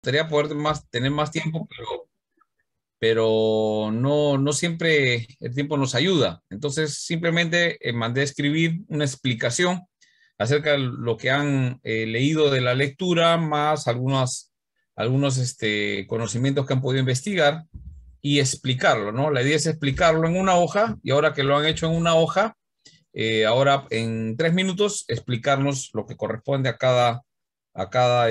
gustaría poder tener más tiempo, pero no siempre el tiempo nos ayuda. Entonces, simplemente mandé a escribir una explicación acerca de lo que han leído de la lectura, más algunos conocimientos que han podido investigar y explicarlo, ¿no? La idea es explicarlo en una hoja y ahora que lo han hecho en una hoja, ahora en 3 minutos explicarnos lo que corresponde a cada, a cada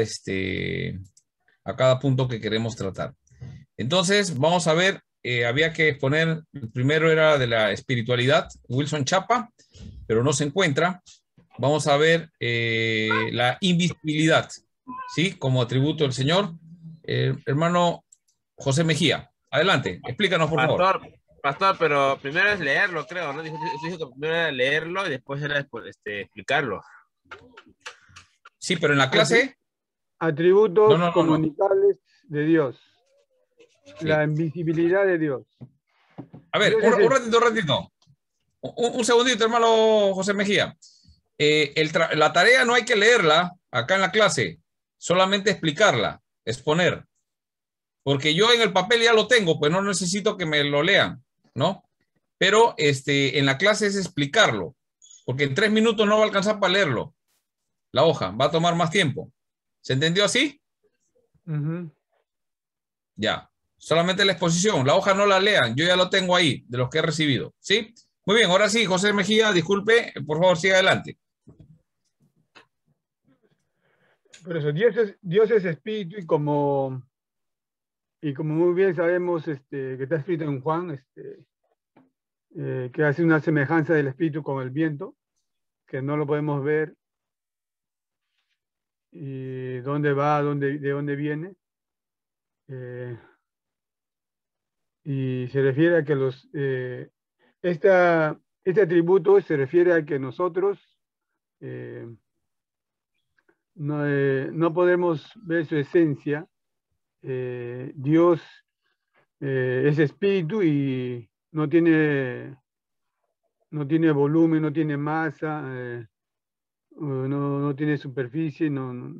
punto que queremos tratar. Entonces, vamos a ver, había que exponer, el primero era de la espiritualidad, Wilson Chapa, pero no se encuentra. Vamos a ver la invisibilidad, ¿sí? Como atributo del Señor. Hermano José Mejía, adelante, explícanos, por favor. Pastor, pero primero es leerlo, creo, ¿no? Dijo que primero era leerlo y después era explicarlo. Sí, pero en la clase, no, Atributos no, no, no. comunicables de Dios. La Sí. invisibilidad de Dios. A ver, Dios es un ratito, un ratito. Un segundito, hermano José Mejía. La tarea no hay que leerla acá en la clase, solamente explicarla, exponer. Porque yo en el papel ya lo tengo, pues no necesito que me lo lean, ¿no? Pero en la clase es explicarlo, porque en 3 minutos no va a alcanzar para leerlo. La hoja va a tomar más tiempo. ¿Se entendió así? Ya. Solamente la exposición. La hoja no la lean. Yo ya lo tengo ahí, de los que he recibido. ¿Sí? Muy bien. Ahora sí, José Mejía, disculpe. Por favor, siga adelante. Por eso, Dios es espíritu y como muy bien sabemos que está escrito en Juan, que hace una semejanza del espíritu con el viento, que no lo podemos ver y dónde va, de dónde viene. Y se refiere a que este atributo se refiere a que nosotros no podemos ver su esencia. Dios es espíritu y no tiene volumen, no tiene masa, no tiene superficie, no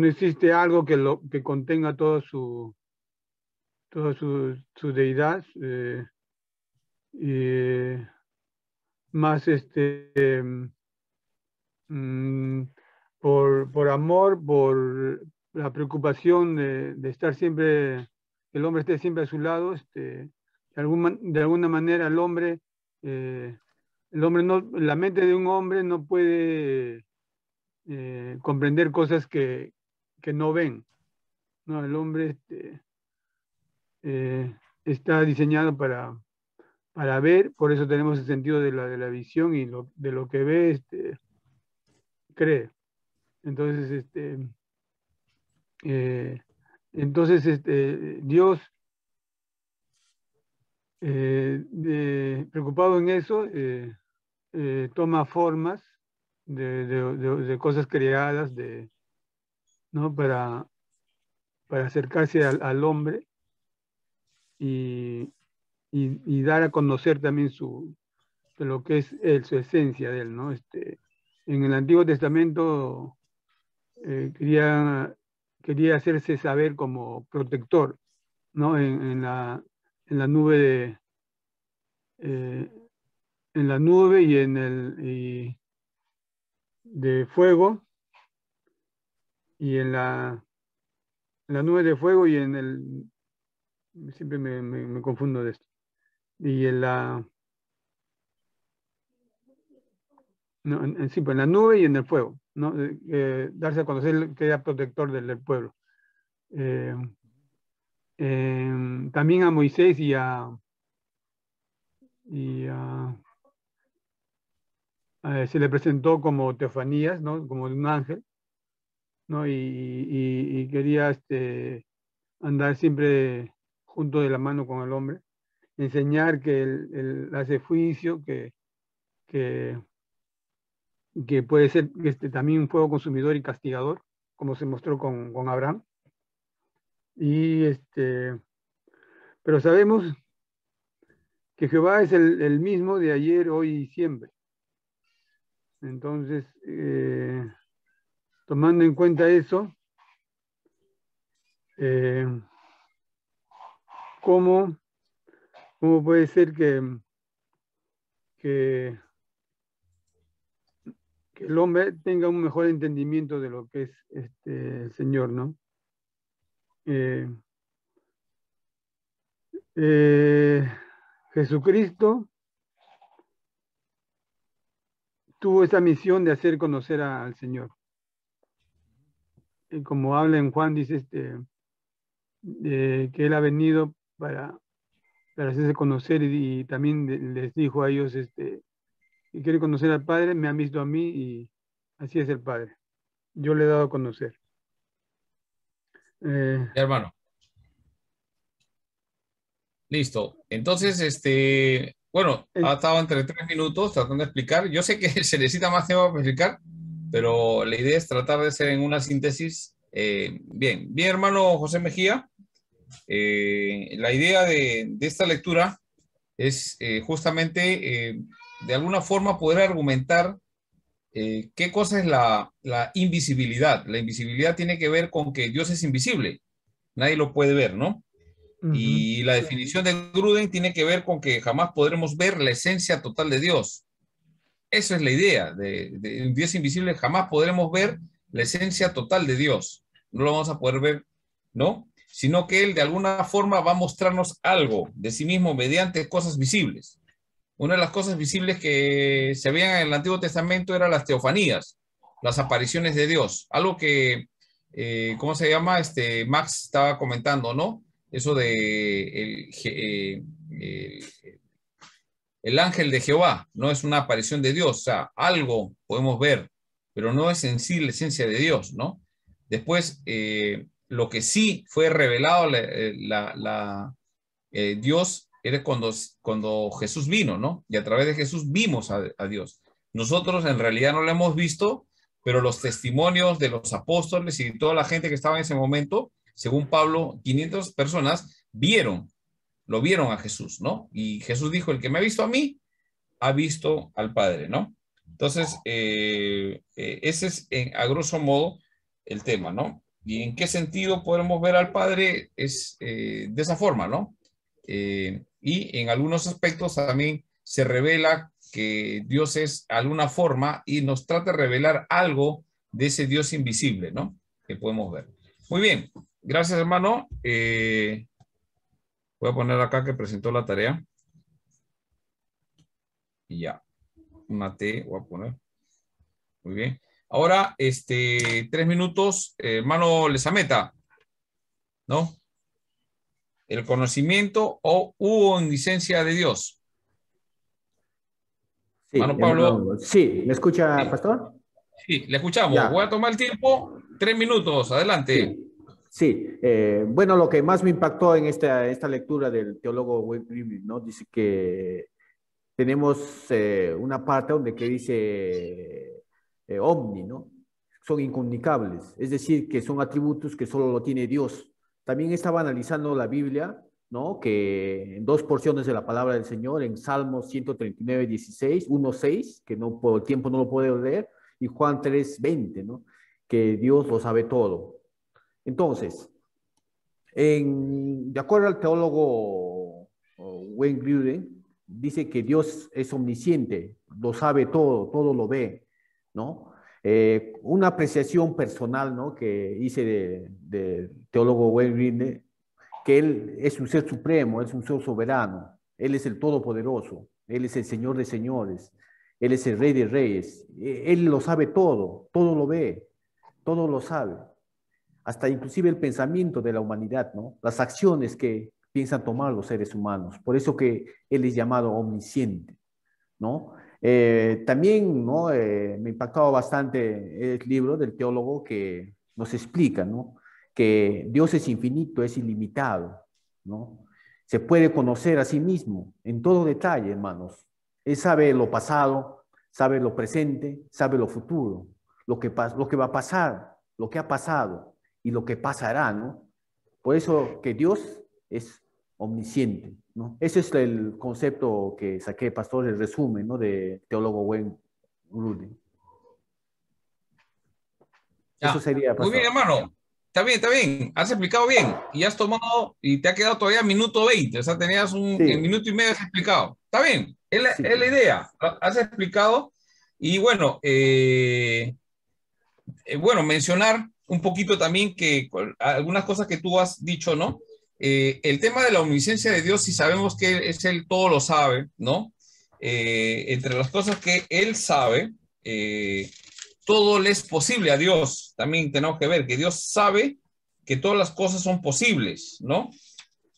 existe algo que contenga toda su deidad. Y más mm, por amor, por la preocupación de estar siempre, que el hombre esté siempre a su lado, de alguna manera la mente de un hombre no puede comprender cosas que no ven, ¿no? El hombre está diseñado para ver, por eso tenemos el sentido de la visión y de lo que ve, cree. Entonces, Dios, preocupado en eso, toma formas de cosas creadas, ¿no? Para acercarse al hombre y, y dar a conocer también de lo que es él, su esencia de él, ¿no? En el Antiguo Testamento quería hacerse saber como protector, ¿no? En la nube eh, en la nube de fuego y en la nube de fuego y siempre me confundo de esto, y no, sí, pues en la nube y en el fuego, ¿no? Darse a conocer que era protector del pueblo. Eh, También a Moisés se le presentó como teofanías, ¿no? Como un ángel, ¿no? Y quería andar siempre junto de la mano con el hombre, enseñar que él hace juicio, que, que puede ser también un fuego consumidor y castigador, como se mostró con Abraham. Pero sabemos que Jehová es el mismo de ayer, hoy y siempre. Entonces, tomando en cuenta eso, ¿Cómo puede ser que el hombre tenga un mejor entendimiento de lo que es el Señor, ¿no? Jesucristo tuvo esa misión de hacer conocer al Señor. Y como habla en Juan, dice que Él ha venido para hacerse conocer y también les dijo a ellos, si quieren conocer al Padre, me han visto a mí y así es el Padre. Yo le he dado a conocer. Hermano. Listo. Entonces, bueno, ha estado entre 3 minutos tratando de explicar. Yo sé que se necesita más tiempo para explicar, pero la idea es tratar de hacer en una síntesis. Bien, hermano José Mejía. La idea de esta lectura es justamente, de alguna forma, poder argumentar qué cosa es la invisibilidad. La invisibilidad tiene que ver con que Dios es invisible. Nadie lo puede ver, ¿no? Y la definición de Gruden tiene que ver con que jamás podremos ver la esencia total de Dios. Eso es la idea de un Dios invisible. Jamás podremos ver la esencia total de Dios. No lo vamos a poder ver, ¿no? Sino que Él de alguna forma va a mostrarnos algo de sí mismo mediante cosas visibles. Una de las cosas visibles que se veían en el Antiguo Testamento eran las teofanías, las apariciones de Dios. Algo que, ¿cómo se llama? Max estaba comentando, ¿no? Eso de el ángel de Jehová, no es una aparición de Dios, o sea, algo podemos ver, pero no es en sí la esencia de Dios, ¿no? Después, lo que sí fue revelado, Dios, era cuando Jesús vino, ¿no? Y a través de Jesús vimos a Dios. Nosotros en realidad no lo hemos visto, pero los testimonios de los apóstoles y toda la gente que estaba en ese momento, según Pablo, 500 personas lo vieron a Jesús, ¿no? Y Jesús dijo, el que me ha visto a mí, ha visto al Padre, ¿no? Entonces, ese es a grosso modo el tema, ¿no? ¿Y en qué sentido podemos ver al Padre? Es de esa forma, ¿no? Y en algunos aspectos también se revela que Dios es alguna forma y nos trata de revelar algo de ese Dios invisible, ¿no? Que podemos ver. Muy bien, gracias hermano. Voy a poner acá que presentó la tarea. Y ya, una T voy a poner. Muy bien. Ahora, 3 minutos, hermano Lezameta, ¿no? El conocimiento o omnisciencia de Dios. Sí, Hermano Pablo. sí, ¿me escucha, Sí, pastor? sí, le escuchamos. Ya. Voy a tomar el tiempo, 3 minutos, adelante. Sí. Bueno, lo que más me impactó en esta lectura del teólogo Wayne Grudem, ¿no? Dice que tenemos una parte donde que dice omni, ¿no? Son incomunicables, es decir, que son atributos que solo lo tiene Dios. También estaba analizando la Biblia, ¿no? Que en dos porciones de la palabra del Señor, en Salmos 139, 16, 1, 6, que no por el tiempo no lo puedo leer, y Juan 3, 20, ¿no? Que Dios lo sabe todo. Entonces, de acuerdo al teólogo Wayne Grudem, dice que Dios es omnisciente, lo sabe todo, todo lo ve, ¿no? Una apreciación personal, ¿no? Que hice de teólogo Wayne Grudem, que Él es un ser supremo, es un ser soberano, Él es el todopoderoso, Él es el Señor de señores, Él es el Rey de reyes, Él lo sabe todo, todo lo ve, todo lo sabe, hasta inclusive el pensamiento de la humanidad, ¿no? Las acciones que piensan tomar los seres humanos. Por eso que Él es llamado omnisciente, ¿no? También, ¿no? Me impactaba bastante el libro del teólogo que nos explica, ¿no? Que Dios es infinito, es ilimitado, ¿no? Se puede conocer a sí mismo en todo detalle, hermanos. Él sabe lo pasado, sabe lo presente, sabe lo futuro, lo que va a pasar, lo que ha pasado y lo que pasará, ¿no? Por eso que Dios es omnisciente, ¿no? Ese es el concepto que saqué, pastor, el resumen, ¿no? De teólogo Wayne Grudem. Eso sería, Muy pastor. bien, hermano. está bien, has explicado bien y has tomado y te ha quedado todavía minuto 20, o sea, tenías un Sí, en minuto y medio has explicado. Está bien, sí, es la idea, has explicado y bueno, bueno, mencionar un poquito también que algunas cosas que tú has dicho, ¿no? El tema de la omnisciencia de Dios, si sabemos que es Él todo lo sabe, ¿no? Entre las cosas que Él sabe, todo le es posible a Dios. También tenemos que ver que Dios sabe que todas las cosas son posibles, ¿no?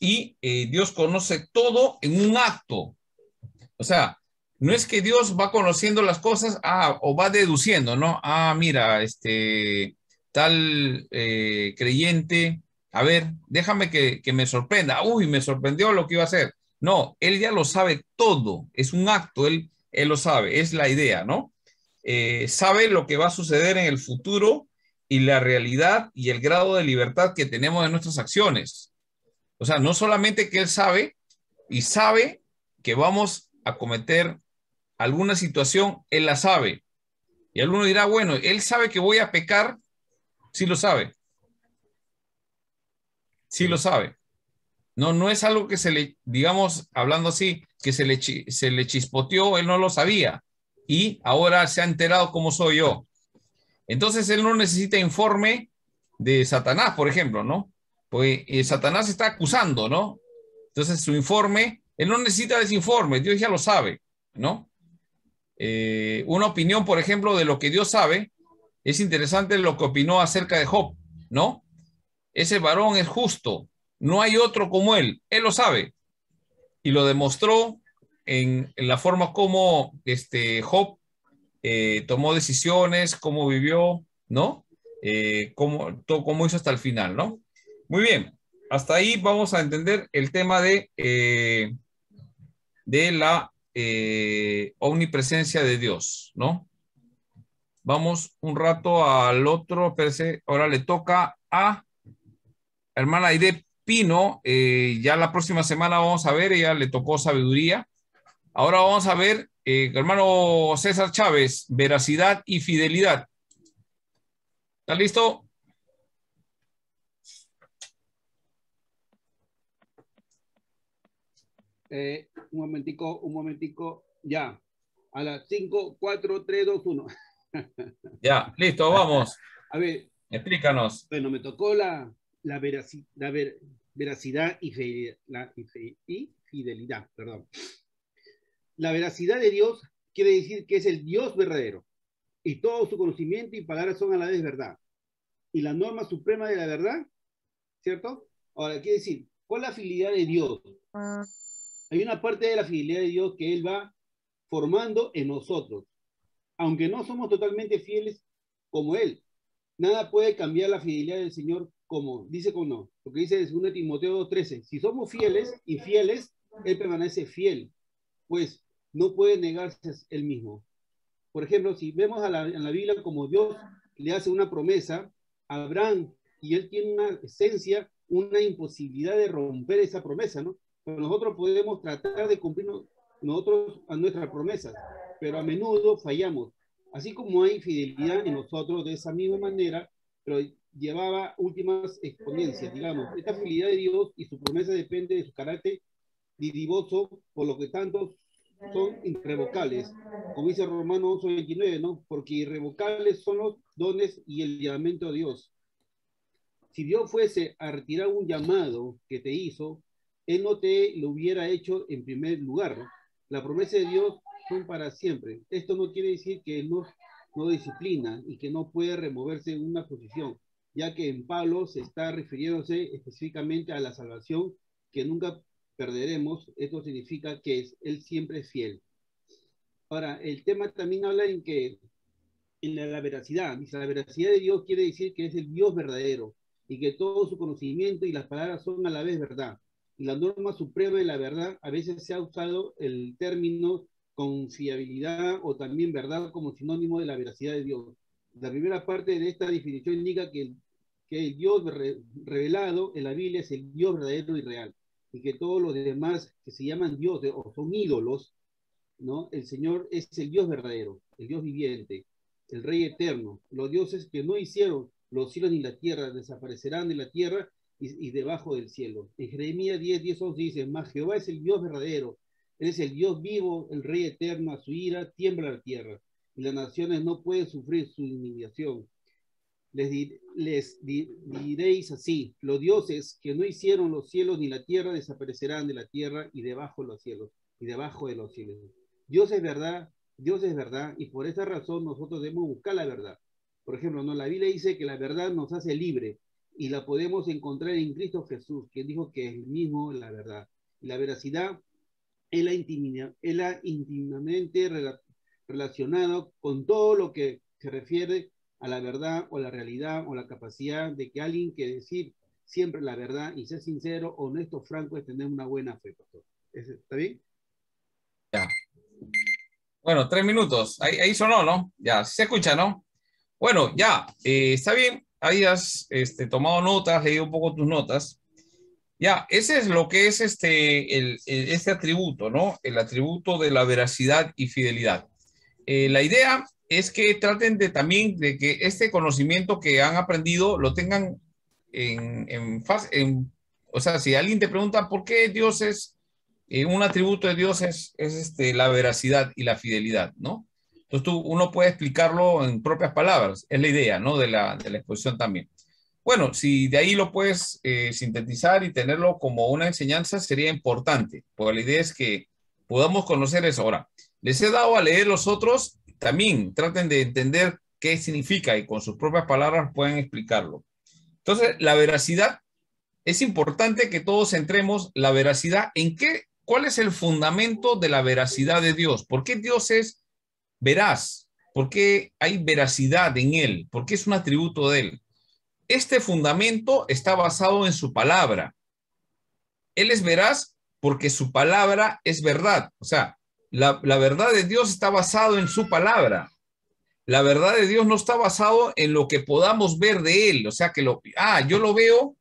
Y Dios conoce todo en un acto. O sea, no es que Dios va conociendo las cosas o va deduciendo, ¿no? Mira, tal creyente, a ver, déjame que me sorprenda. Uy, me sorprendió lo que iba a hacer. No, él ya lo sabe todo, es un acto, él lo sabe, es la idea, ¿no? Sabe lo que va a suceder en el futuro y la realidad y el grado de libertad que tenemos en nuestras acciones. O sea, no solamente que él sabe y sabe que vamos a cometer alguna situación, él la sabe. Y alguno dirá, bueno, él sabe que voy a pecar, sí lo sabe, sí lo sabe. No, no es algo que se le, digamos, hablando así, que se le chispoteó, él no lo sabía. Y ahora se ha enterado cómo soy yo. Entonces él no necesita informe de Satanás, por ejemplo, ¿no? Pues Satanás está acusando, ¿no? Entonces su informe, él no necesita ese informe, Dios ya lo sabe, ¿no? Una opinión, por ejemplo, de lo que Dios sabe, es interesante lo que opinó acerca de Job, ¿no? Ese varón es justo, no hay otro como él lo sabe, y lo demostró en la forma como Job tomó decisiones, cómo vivió, ¿no? Cómo hizo hasta el final, ¿no? Muy bien, hasta ahí vamos a entender el tema de la omnipresencia de Dios, ¿no? Vamos un rato al otro, espérese, ahora le toca a hermana Aide Pino, ya la próxima semana vamos a ver, ella le tocó sabiduría. Ahora vamos a ver, hermano César Chávez, veracidad y fidelidad. ¿Está listo? Un momentico, ya. A las 5, 4, 3, 2, 1. Ya, listo, vamos. A ver, Explícanos. bueno, me tocó la veracidad y fidelidad, perdón. La veracidad de Dios quiere decir que es el Dios verdadero y todo su conocimiento y palabras son a la vez verdad. Y la norma suprema de la verdad, ¿cierto? Ahora, quiere decir, ¿cuál es la fidelidad de Dios? Hay una parte de la fidelidad de Dios que Él va formando en nosotros. Aunque no somos totalmente fieles como Él, nada puede cambiar la fidelidad del Señor como, dice como no, lo que dice en 2 Timoteo 13, si somos fieles, infieles, Él permanece fiel, pues no puede negarse Él mismo. Por ejemplo, si vemos en la Biblia como Dios le hace una promesa a Abraham y Él tiene una esencia, una imposibilidad de romper esa promesa, ¿no? Pero nosotros podemos tratar de cumplir nosotros a nuestras promesas, pero a menudo fallamos. Así como hay fidelidad en nosotros de esa misma manera, pero llevaba últimas exponencias, digamos. Esta fidelidad de Dios y su promesa depende de su carácter divisoso, por lo que tantos son irrevocables. Como dice Romanos 11:29, ¿no? Porque irrevocables son los dones y el llamamiento de Dios. Si Dios fuese a retirar un llamado que te hizo, Él no te lo hubiera hecho en primer lugar, ¿no? La promesa de Dios son para siempre. Esto no quiere decir que Él no disciplina y que no puede removerse en una posición, ya que en Pablo se está refiriéndose específicamente a la salvación que nunca perderemos. Esto significa que Él siempre es fiel. Ahora, el tema también habla en que en la veracidad. Dice, la veracidad de Dios quiere decir que es el Dios verdadero y que todo su conocimiento y las palabras son a la vez verdad. Y la norma suprema de la verdad, a veces se ha usado el término confiabilidad o también verdad como sinónimo de la veracidad de Dios. La primera parte de esta definición indica que el Dios revelado en la Biblia es el Dios verdadero y real, y que todos los demás que se llaman dioses o son ídolos, ¿no? El Señor es el Dios verdadero, el Dios viviente, el Rey eterno, los dioses que no hicieron los cielos ni la tierra desaparecerán de la tierra y debajo del cielo. En Jeremías 10:11 dice, mas Jehová es el Dios verdadero, Él es el Dios vivo, el Rey eterno, a su ira tiembla la tierra, y las naciones no pueden sufrir su indignación. Diréis así, los dioses que no hicieron los cielos ni la tierra desaparecerán de la tierra y debajo de los cielos, y debajo de los cielos. Dios es verdad, y por esa razón nosotros debemos buscar la verdad. Por ejemplo, ¿no? La Biblia dice que la verdad nos hace libre, y la podemos encontrar en Cristo Jesús, que dijo que es el mismo la verdad. Y la veracidad es la íntimamente relacionado con todo lo que se refiere a la verdad o la realidad o la capacidad de que alguien que decir siempre la verdad y ser sincero, honesto, franco, es tener una buena fe, pastor. ¿Está bien? Ya. Bueno, 3 minutos. Ahí sonó, ¿no? Ya, se escucha, ¿no? Bueno, ya, está bien. Ahí has tomado notas, leído un poco tus notas. Ya, ese es lo que es este atributo, ¿no? El atributo de la veracidad y fidelidad. La idea es que traten de también de que este conocimiento que han aprendido lo tengan o sea, si alguien te pregunta por qué Dios es, un atributo de Dios es la veracidad y la fidelidad, ¿no? Entonces uno puede explicarlo en propias palabras, es la idea, ¿no? De la exposición también. Bueno, si de ahí lo puedes sintetizar y tenerlo como una enseñanza, sería importante, porque la idea es que podamos conocer eso. Ahora, les he dado a leer los otros, también traten de entender qué significa y con sus propias palabras pueden explicarlo. Entonces, la veracidad, es importante que todos centremos la veracidad en cuál es el fundamento de la veracidad de Dios. ¿Por qué Dios es veraz? ¿Por qué hay veracidad en Él? ¿Por qué es un atributo de Él? Este fundamento está basado en su palabra. Él es veraz porque su palabra es verdad. O sea, la verdad de Dios está basado en su palabra. La verdad de Dios no está basado en lo que podamos ver de Él. O sea, que yo lo veo.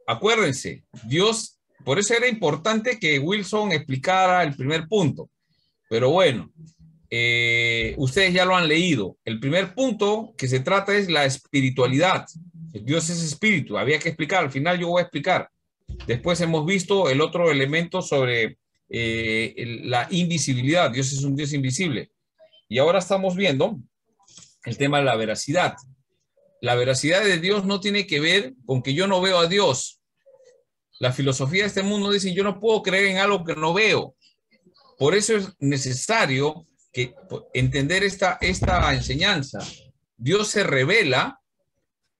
Acuérdense, Dios, por eso era importante que Wilson explicara el primer punto. Pero bueno, ustedes ya lo han leído. El primer punto que se trata es la espiritualidad. Dios es espíritu, había que explicar, al final yo voy a explicar. Después hemos visto el otro elemento sobre la invisibilidad. Dios es un Dios invisible. Y ahora estamos viendo el tema de la veracidad. La veracidad de Dios no tiene que ver con que yo no veo a Dios. La filosofía de este mundo dice, yo no puedo creer en algo que no veo. Por eso es necesario entender esta enseñanza. Dios se revela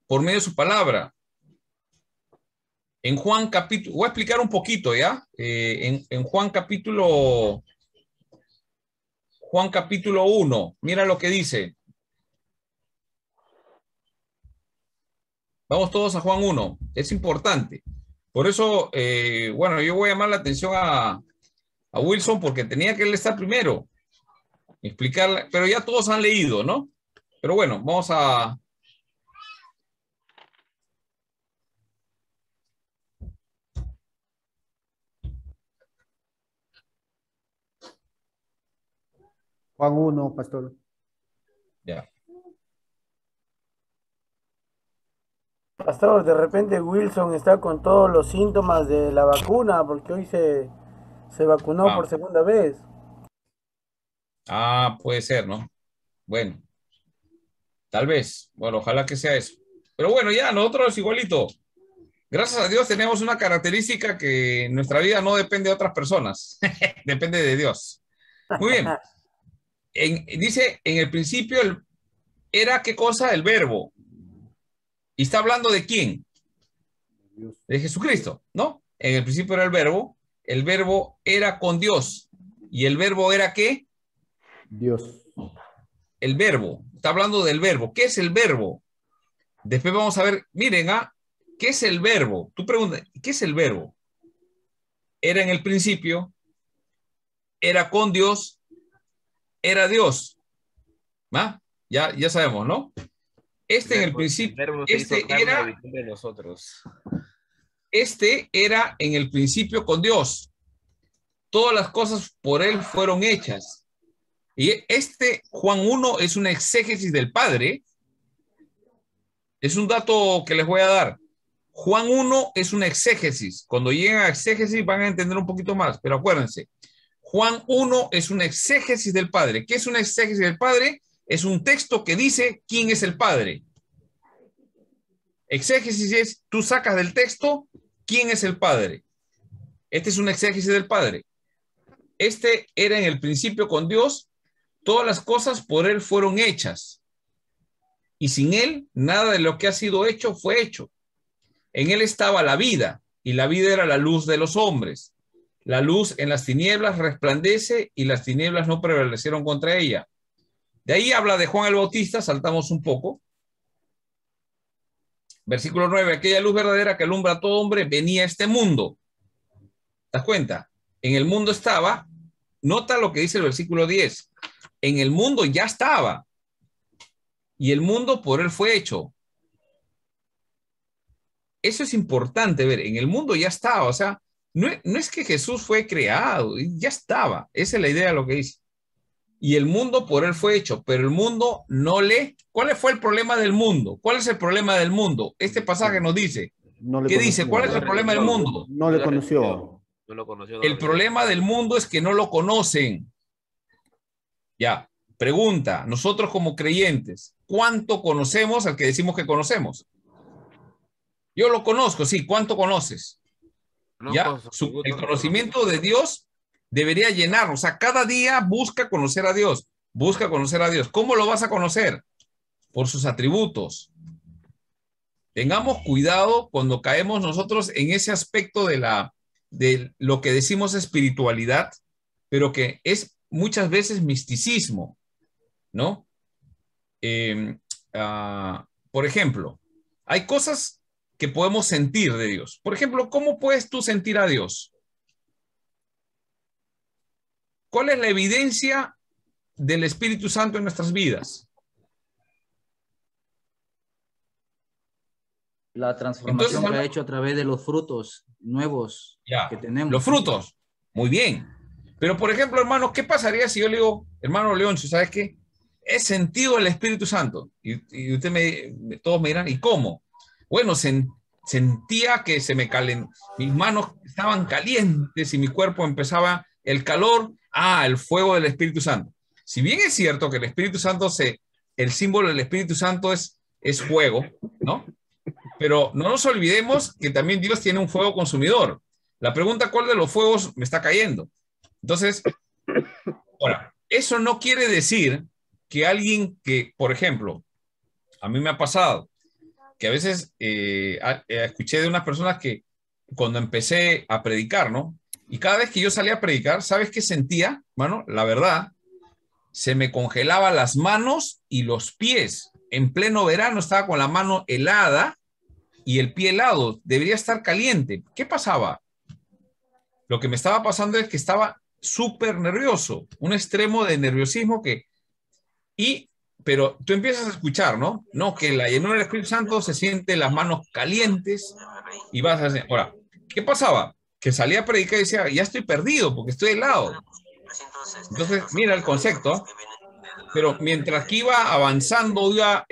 por medio de su palabra. En Juan capítulo, voy a explicar un poquito, ¿ya? En Juan capítulo 1, mira lo que dice. Vamos todos a Juan 1, es importante. Por eso, bueno, yo voy a llamar la atención a Wilson porque tenía que él estar primero, explicarle, pero ya todos han leído, ¿no? Pero bueno, vamos a... Juan 1, pastor. Ya. Pastor, de repente Wilson está con todos los síntomas de la vacuna porque hoy se vacunó por segunda vez. Puede ser, ¿no? Bueno, tal vez. Bueno, ojalá que sea eso. Pero bueno, ya, nosotros igualito. Gracias a Dios tenemos una característica que en nuestra vida no depende de otras personas. Depende de Dios. Muy bien. Dice, en el principio era, ¿qué cosa? El verbo. ¿Y está hablando de quién? De Jesucristo, ¿no? En el principio era el verbo era con Dios. ¿Y el verbo era qué? Dios. El verbo, está hablando del verbo. ¿Qué es el verbo? Después vamos a ver, miren, ¿qué es el verbo? Tú preguntas, ¿qué es el verbo? Era en el principio, era con Dios, era Dios. ¿Ah? Ya sabemos, ¿no? En el principio, era en el principio con Dios. Todas las cosas por él fueron hechas. Y Juan 1 es una exégesis del Padre Es un dato que les voy a dar. Juan 1 es una exégesis. Cuando lleguen a exégesis van a entender un poquito más, pero acuérdense, Juan 1 es una exégesis del Padre. ¿Qué es una exégesis del Padre? Es un texto que dice quién es el Padre. Exégesis es, tú sacas del texto quién es el Padre. Este es un exégesis del Padre. Este era en el principio con Dios. Todas las cosas por Él fueron hechas. Y sin Él, nada de lo que ha sido hecho fue hecho. En Él estaba la vida, y la vida era la luz de los hombres. La luz en las tinieblas resplandece, y las tinieblas no prevalecieron contra ella. De ahí habla de Juan el Bautista, saltamos un poco. Versículo 9, aquella luz verdadera que alumbra a todo hombre venía a este mundo. ¿Te das cuenta? En el mundo estaba, nota lo que dice el versículo 10. En el mundo ya estaba, y el mundo por Él fue hecho. Eso es importante ver, en el mundo ya estaba, o sea, no es que Jesús fue creado, ya estaba, esa es la idea de lo que dice. Y el mundo por Él fue hecho, pero el mundo no le... ¿Cuál fue el problema del mundo? ¿Cuál es el problema del mundo? Este pasaje nos dice, ¿qué dice? ¿Cuál es el problema del mundo? No le conoció. No lo conoció. El problema del mundo es que no lo conocen. Ya, pregunta, nosotros como creyentes, ¿cuánto conocemos al que decimos que conocemos? Yo lo conozco, sí, ¿cuánto conoces? Ya, el conocimiento de Dios debería llenarnos, o sea, cada día busca conocer a Dios, busca conocer a Dios. ¿Cómo lo vas a conocer? Por sus atributos. Tengamos cuidado cuando caemos nosotros en ese aspecto de lo que decimos espiritualidad, pero que es muchas veces misticismo, ¿no? Por ejemplo, hay cosas que podemos sentir de Dios. Por ejemplo, ¿cómo puedes tú sentir a Dios? ¿Cuál es la evidencia del Espíritu Santo en nuestras vidas? La transformación Entonces, que ha hecho a través de los frutos nuevos que tenemos. Los frutos, muy bien. Pero, por ejemplo, hermano, ¿qué pasaría si yo le digo, hermano Leoncio, ¿sabes qué? He sentido el Espíritu Santo. Y todos me dirán, ¿y cómo? Bueno, sentía que se me mis manos estaban calientes y mi cuerpo empezaba el calor, el fuego del Espíritu Santo. Si bien es cierto que el Espíritu Santo, el símbolo del Espíritu Santo es fuego, ¿no? Pero no nos olvidemos que también Dios tiene un fuego consumidor. La pregunta, ¿cuál de los fuegos me está cayendo? Entonces, ahora, eso no quiere decir que alguien que, por ejemplo, a mí me ha pasado, que a veces escuché de unas personas que cuando empecé a predicar, ¿no? Y cada vez que yo salía a predicar, ¿sabes qué sentía? Bueno, la verdad, se me congelaban las manos y los pies. En pleno verano estaba con la mano helada y el pie helado. Debería estar caliente. ¿Qué pasaba? Lo que me estaba pasando es que estaba súper nervioso, un extremo de nerviosismo pero tú empiezas a escuchar, ¿no? No, que la llenura del Espíritu Santo se siente las manos calientes y vas a hacer. Ahora, ¿qué pasaba? Que salía a predicar y decía, ya estoy perdido porque estoy helado. Entonces, mira el concepto. Pero mientras que iba avanzando, iba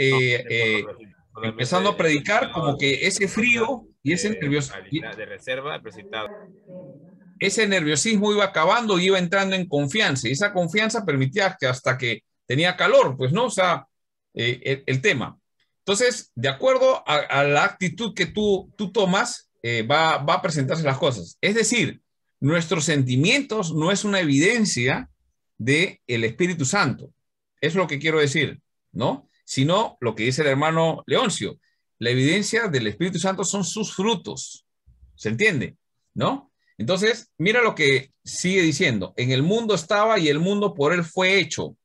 empezando a predicar, como que ese frío y ese nerviosismo de reserva presentado. Ese nerviosismo iba acabando y iba entrando en confianza. Y esa confianza permitía que hasta que tenía calor, pues, ¿no? O sea, el tema. Entonces, de acuerdo a la actitud que tú tomas, va a presentarse las cosas. Es decir, nuestros sentimientos no es una evidencia del Espíritu Santo. Eso es lo que quiero decir, ¿no? Sino lo que dice el hermano Leoncio. La evidencia del Espíritu Santo son sus frutos. ¿Se entiende? ¿No? Entonces, mira lo que sigue diciendo. En el mundo estaba y el mundo por él fue hecho,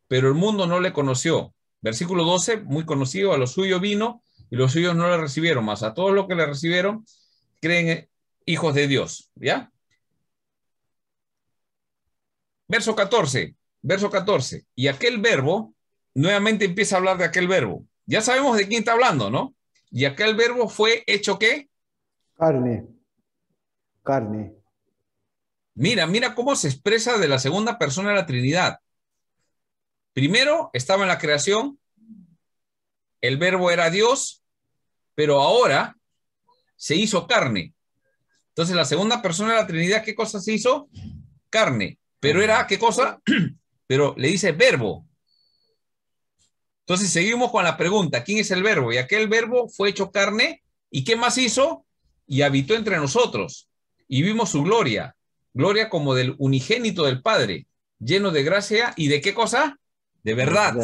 pero el mundo no le conoció. Versículo 12, muy conocido, a los suyos vino y los suyos no le recibieron, más a todos los que le recibieron creen hijos de Dios. ¿Ya? Verso 14. Y aquel verbo, nuevamente empieza a hablar de aquel verbo. Ya sabemos de quién está hablando, ¿no? Y aquel verbo fue hecho ¿qué? Carne. Mira cómo se expresa de la segunda persona de la Trinidad. Primero estaba en la creación, el verbo era Dios pero ahora se hizo carne. Entonces la segunda persona de la Trinidad, ¿qué cosa se hizo? Carne. Pero era, ¿qué cosa? Pero le dice verbo. Entonces seguimos con la pregunta, ¿quién es el verbo? Y aquel verbo fue hecho carne, ¿y qué más hizo? Y habitó entre nosotros, y vimos su gloria, gloria como del unigénito del Padre, lleno de gracia, ¿y de qué cosa? De verdad.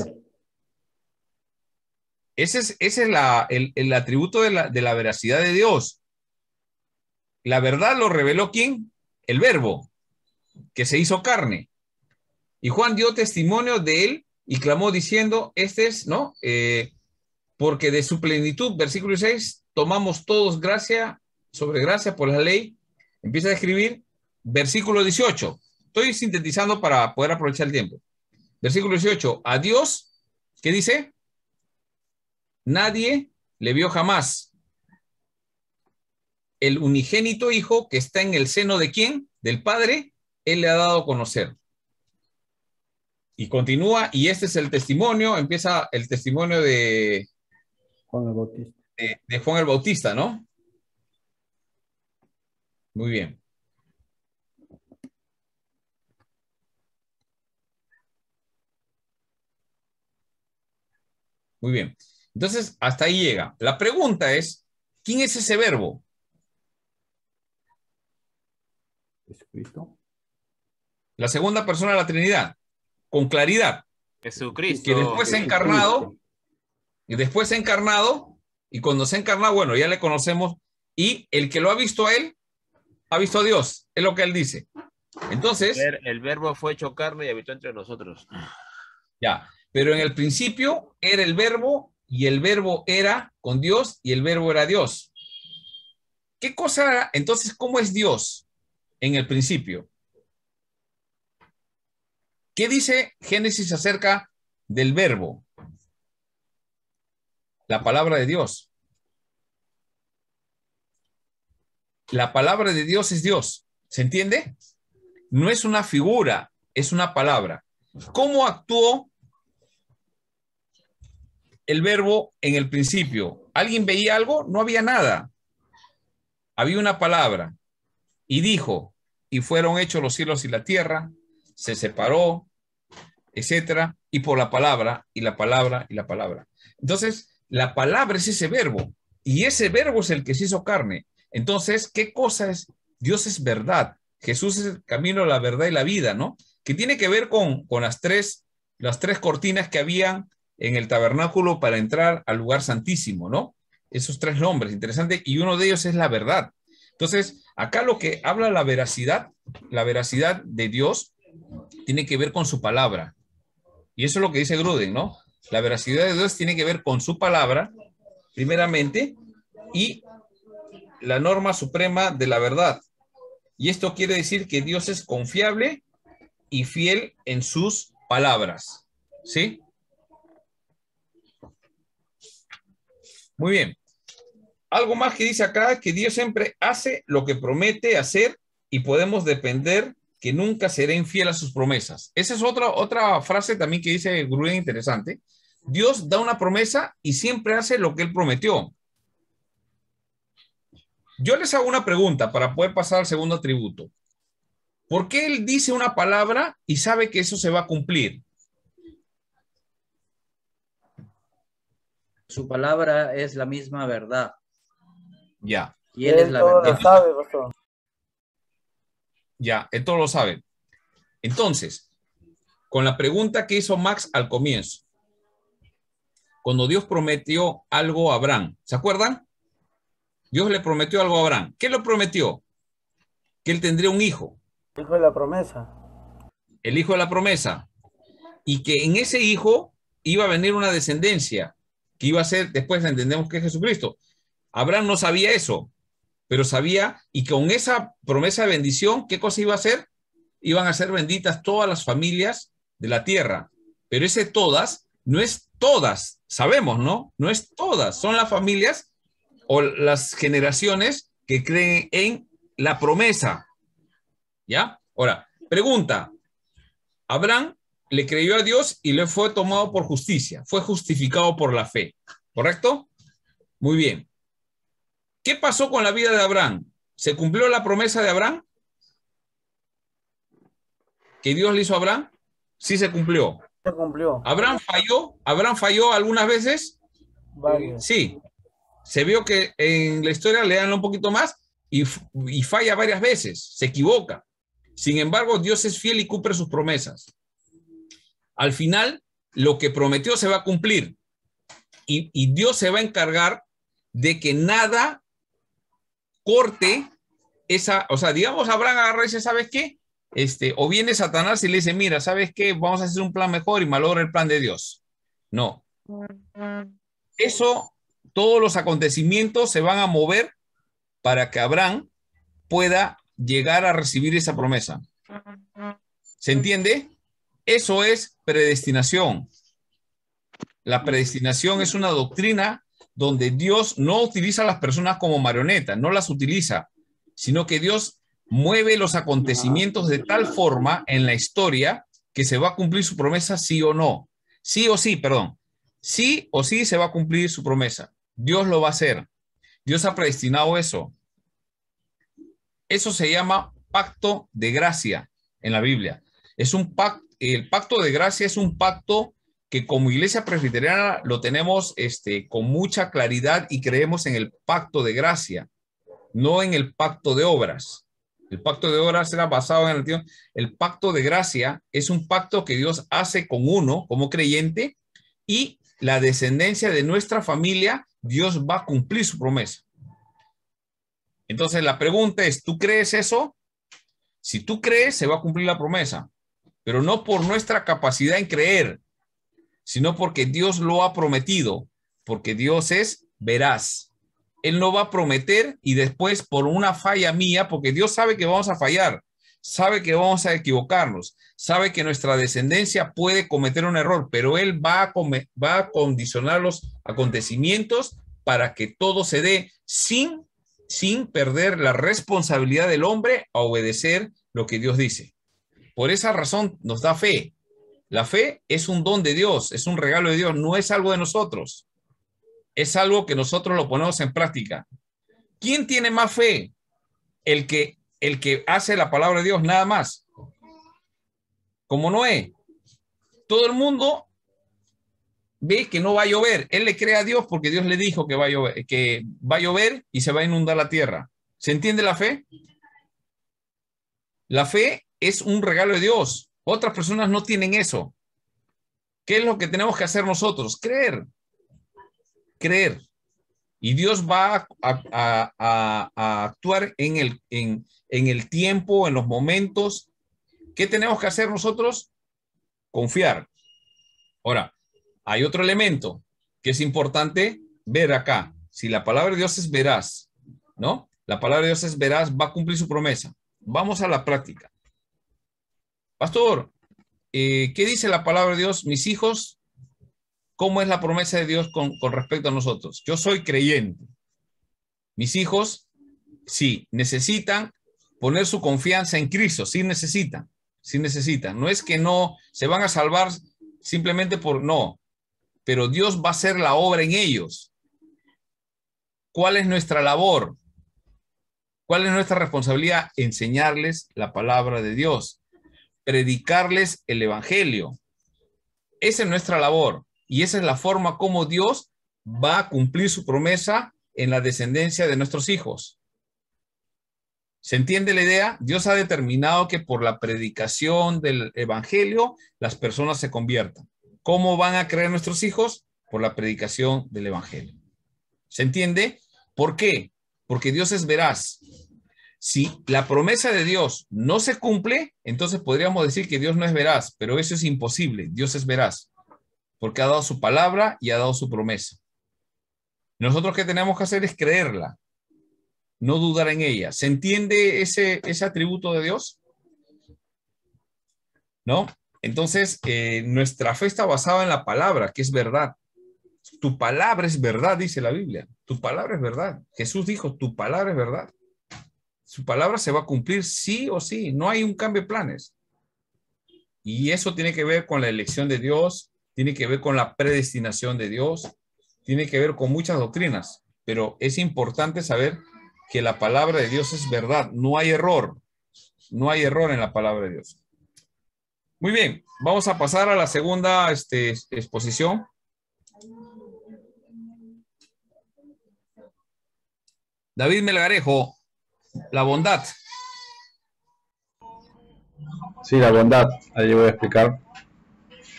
Ese es el atributo de la veracidad de Dios. La verdad lo reveló ¿quién? El verbo, que se hizo carne. Y Juan dio testimonio de él y clamó diciendo, este es, ¿no? Porque de su plenitud, versículo 6, tomamos todos gracia sobre gracia por la ley. Empieza a escribir, versículo 18. Estoy sintetizando para poder aprovechar el tiempo. Versículo 18, a Dios, ¿qué dice? Nadie le vio jamás. El unigénito Hijo que está en el seno de ¿quién? Del Padre, Él le ha dado a conocer. Y continúa, y este es el testimonio, empieza el testimonio de Juan el Bautista. De Juan el Bautista, ¿no? Muy bien. Muy bien. Entonces, hasta ahí llega. La pregunta es, ¿quién es ese verbo? Jesucristo. La segunda persona de la Trinidad, con claridad. Jesucristo. Que después se ha encarnado, y cuando se ha encarnado, bueno, ya le conocemos, y el que lo ha visto a él, ha visto a Dios, es lo que él dice. Entonces... El verbo fue hecho carne y habitó entre nosotros. Ya, pero en el principio era el verbo, y el verbo era con Dios, y el verbo era Dios. ¿Qué cosa era? Entonces, ¿cómo es Dios en el principio? ¿Qué dice Génesis acerca del verbo? La palabra de Dios. La palabra de Dios es Dios. ¿Se entiende? No es una figura, es una palabra. ¿Cómo actuó el verbo en el principio? ¿Alguien veía algo? No había nada. Había una palabra. Y dijo, y fueron hechos los cielos y la tierra, se separó, etcétera, y por la palabra, y la palabra, y la palabra. Entonces, la palabra es ese verbo, y ese verbo es el que se hizo carne. Entonces, ¿qué cosa es? Dios es verdad. Jesús es el camino, la verdad y la vida, ¿no? Que tiene que ver con las tres cortinas que habían en el tabernáculo para entrar al lugar santísimo, ¿no? Esos tres nombres, interesante, y uno de ellos es la verdad. Entonces, acá lo que habla la veracidad de Dios tiene que ver con su palabra. Y eso es lo que dice Gruden, ¿no? La veracidad de Dios tiene que ver con su palabra, primeramente, y la norma suprema de la verdad. Y esto quiere decir que Dios es confiable y fiel en sus palabras. ¿Sí? Muy bien. Algo más que dice acá, que Dios siempre hace lo que promete hacer y podemos depender que nunca será infiel a sus promesas. Esa es otra frase también que dice Gruden interesante. Dios da una promesa y siempre hace lo que él prometió. Yo les hago una pregunta para poder pasar al segundo atributo. ¿Por qué él dice una palabra y sabe que eso se va a cumplir? Su palabra es la misma verdad. Ya. Y él es la verdad. Lo sabe, pastor. Ya, él todo lo sabe. Entonces, con la pregunta que hizo Max al comienzo, cuando Dios prometió algo a Abraham, ¿se acuerdan? Dios le prometió algo a Abraham. ¿Qué le prometió? Que él tendría un hijo. El hijo de la promesa. El hijo de la promesa. Y que en ese hijo iba a venir una descendencia, que iba a ser, después entendemos que es Jesucristo. Abraham no sabía eso, pero sabía, y con esa promesa de bendición, ¿qué cosa iba a hacer? Iban a ser benditas todas las familias de la tierra. Pero ese todas, no es todas, sabemos, ¿no? No es todas, son las familias o las generaciones que creen en la promesa. ¿Ya? Ahora, pregunta. Abraham le creyó a Dios y le fue tomado por justicia, fue justificado por la fe, ¿correcto? Muy bien. ¿Qué pasó con la vida de Abraham? ¿Se cumplió la promesa de Abraham? ¿Que Dios le hizo a Abraham? Sí se cumplió. Se cumplió. ¿Abraham falló? ¿Abraham falló algunas veces? Vale. Sí. Se vio que en la historia, leanlo un poquito más, y falla varias veces, se equivoca. Sin embargo, Dios es fiel y cumple sus promesas. Al final, lo que prometió se va a cumplir. Y Dios se va a encargar de que nada corte esa, o sea, digamos, Abraham agarra y dice, ¿sabes qué? O viene Satanás y le dice, mira, ¿sabes qué? Vamos a hacer un plan mejor y malogra el plan de Dios. No. Eso, todos los acontecimientos se van a mover para que Abraham pueda llegar a recibir esa promesa. ¿Se entiende? Eso es predestinación. La predestinación es una doctrina donde Dios no utiliza a las personas como marionetas, no las utiliza, sino que Dios mueve los acontecimientos de tal forma en la historia que se va a cumplir su promesa sí o no. Sí o sí, perdón. Sí o sí se va a cumplir su promesa. Dios lo va a hacer. Dios ha predestinado eso. Eso se llama pacto de gracia en la Biblia. Es un pacto, el pacto de gracia es un pacto que como iglesia presbiteriana lo tenemos con mucha claridad y creemos en el pacto de gracia, no en el pacto de obras. El pacto de obras era basado en el antiguo. El pacto de gracia es un pacto que Dios hace con uno como creyente y la descendencia de nuestra familia, Dios va a cumplir su promesa. Entonces la pregunta es, ¿tú crees eso? Si tú crees, se va a cumplir la promesa, pero no por nuestra capacidad en creer, sino porque Dios lo ha prometido, porque Dios es veraz. Él no va a prometer y después por una falla mía, porque Dios sabe que vamos a fallar, sabe que vamos a equivocarnos, sabe que nuestra descendencia puede cometer un error, pero Él va a condicionar los acontecimientos para que todo se dé sin perder la responsabilidad del hombre a obedecer lo que Dios dice. Por esa razón nos da fe. La fe es un don de Dios, es un regalo de Dios, no es algo de nosotros. Es algo que nosotros lo ponemos en práctica. ¿Quién tiene más fe? El que hace la palabra de Dios, nada más. Como Noé. Todo el mundo ve que no va a llover. Él le cree a Dios porque Dios le dijo que va a llover y se va a inundar la tierra. ¿Se entiende la fe? La fe es un regalo de Dios. Otras personas no tienen eso. ¿Qué es lo que tenemos que hacer nosotros? Creer. Creer. Y Dios va a actuar en el tiempo, en los momentos. ¿Qué tenemos que hacer nosotros? Confiar. Ahora, hay otro elemento que es importante ver acá. Si la palabra de Dios es veraz, ¿no? La palabra de Dios es veraz, va a cumplir su promesa. Vamos a la práctica. Pastor, ¿qué dice la palabra de Dios? Mis hijos, ¿cómo es la promesa de Dios con respecto a nosotros? Yo soy creyente. Mis hijos, sí, necesitan poner su confianza en Cristo. Sí necesitan. Sí necesitan. No es que no se van a salvar simplemente por no. Pero Dios va a hacer la obra en ellos. ¿Cuál es nuestra labor? ¿Cuál es nuestra responsabilidad? Enseñarles la palabra de Dios. Predicarles el evangelio. Esa es nuestra labor. Y esa es la forma como Dios va a cumplir su promesa en la descendencia de nuestros hijos. ¿Se entiende la idea? Dios ha determinado que por la predicación del evangelio las personas se conviertan. ¿Cómo van a creer nuestros hijos? Por la predicación del evangelio. ¿Se entiende? ¿Por qué? Porque Dios es veraz. Si la promesa de Dios no se cumple, entonces podríamos decir que Dios no es veraz, pero eso es imposible. Dios es veraz, porque ha dado su palabra y ha dado su promesa. Nosotros ¿qué tenemos que hacer? Es creerla, no dudar en ella. ¿Se entiende ese atributo de Dios? ¿No? Entonces, nuestra fe está basada en la palabra, que es verdad. Tu palabra es verdad, dice la Biblia. Tu palabra es verdad. Jesús dijo, tu palabra es verdad. Su palabra se va a cumplir sí o sí. No hay un cambio de planes. Y eso tiene que ver con la elección de Dios, tiene que ver con la predestinación de Dios, tiene que ver con muchas doctrinas. pero es importante saber que la palabra de Dios es verdad. No hay error. No hay error en la palabra de Dios. Muy bien, vamos a pasar a la segunda exposición. David Melgarejo, la bondad. Sí, la bondad. Ahí yo voy a explicar.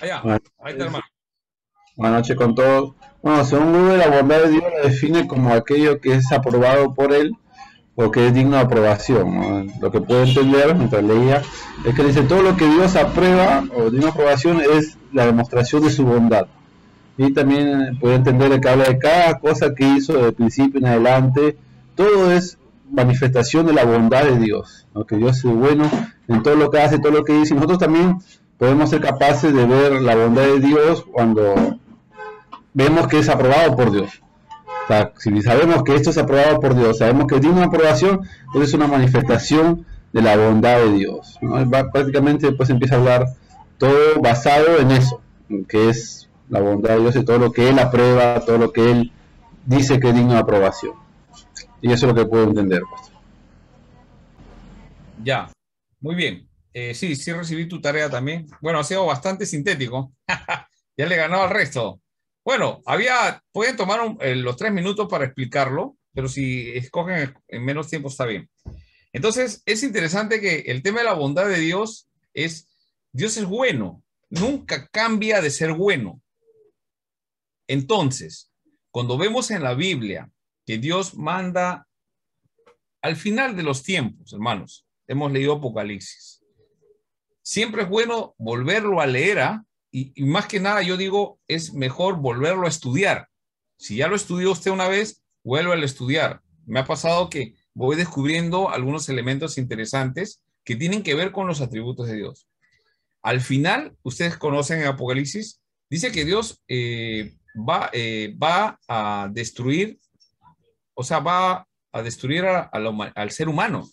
Allá, ahí está, hermano. Buenas noches con todos. Bueno, según Google, la bondad de Dios la define como aquello que es aprobado por Él o que es digno de aprobación, ¿no? Lo que puedo entender mientras leía es que dice todo lo que Dios aprueba o digno de aprobación es la demostración de su bondad. Y también puede entender que habla de cada cosa que hizo desde el principio en adelante. Todo es manifestación de la bondad de Dios, ¿no? Que Dios es bueno en todo lo que hace, todo lo que dice. Y nosotros también podemos ser capaces de ver la bondad de Dios cuando vemos que es aprobado por Dios. O sea, si sabemos que esto es aprobado por Dios, sabemos que tiene una aprobación, entonces es una manifestación de la bondad de Dios, ¿no? Prácticamente después empieza a hablar todo basado en eso, que es la bondad de Dios y todo lo que Él aprueba, todo lo que Él dice que es digno de aprobación. Y eso es lo que puedo entender, pastor. Ya, muy bien. Sí, recibí tu tarea también. Bueno, ha sido bastante sintético. Ya le ganó al resto. Bueno, pueden tomar los 3 minutos para explicarlo, pero si escogen en menos tiempo está bien. Entonces, es interesante que el tema de la bondad de Dios Dios es bueno, nunca cambia de ser bueno. Entonces, cuando vemos en la Biblia que Dios manda al final de los tiempos, hermanos, hemos leído Apocalipsis, siempre es bueno volverlo a leer, y más que nada yo digo, es mejor volverlo a estudiar. Si ya lo estudió usted una vez, vuelve a estudiar. Me ha pasado que voy descubriendo algunos elementos interesantes que tienen que ver con los atributos de Dios. Al final, ustedes conocen en Apocalipsis, dice que Dios va a destruir, o sea, va a destruir al ser humano,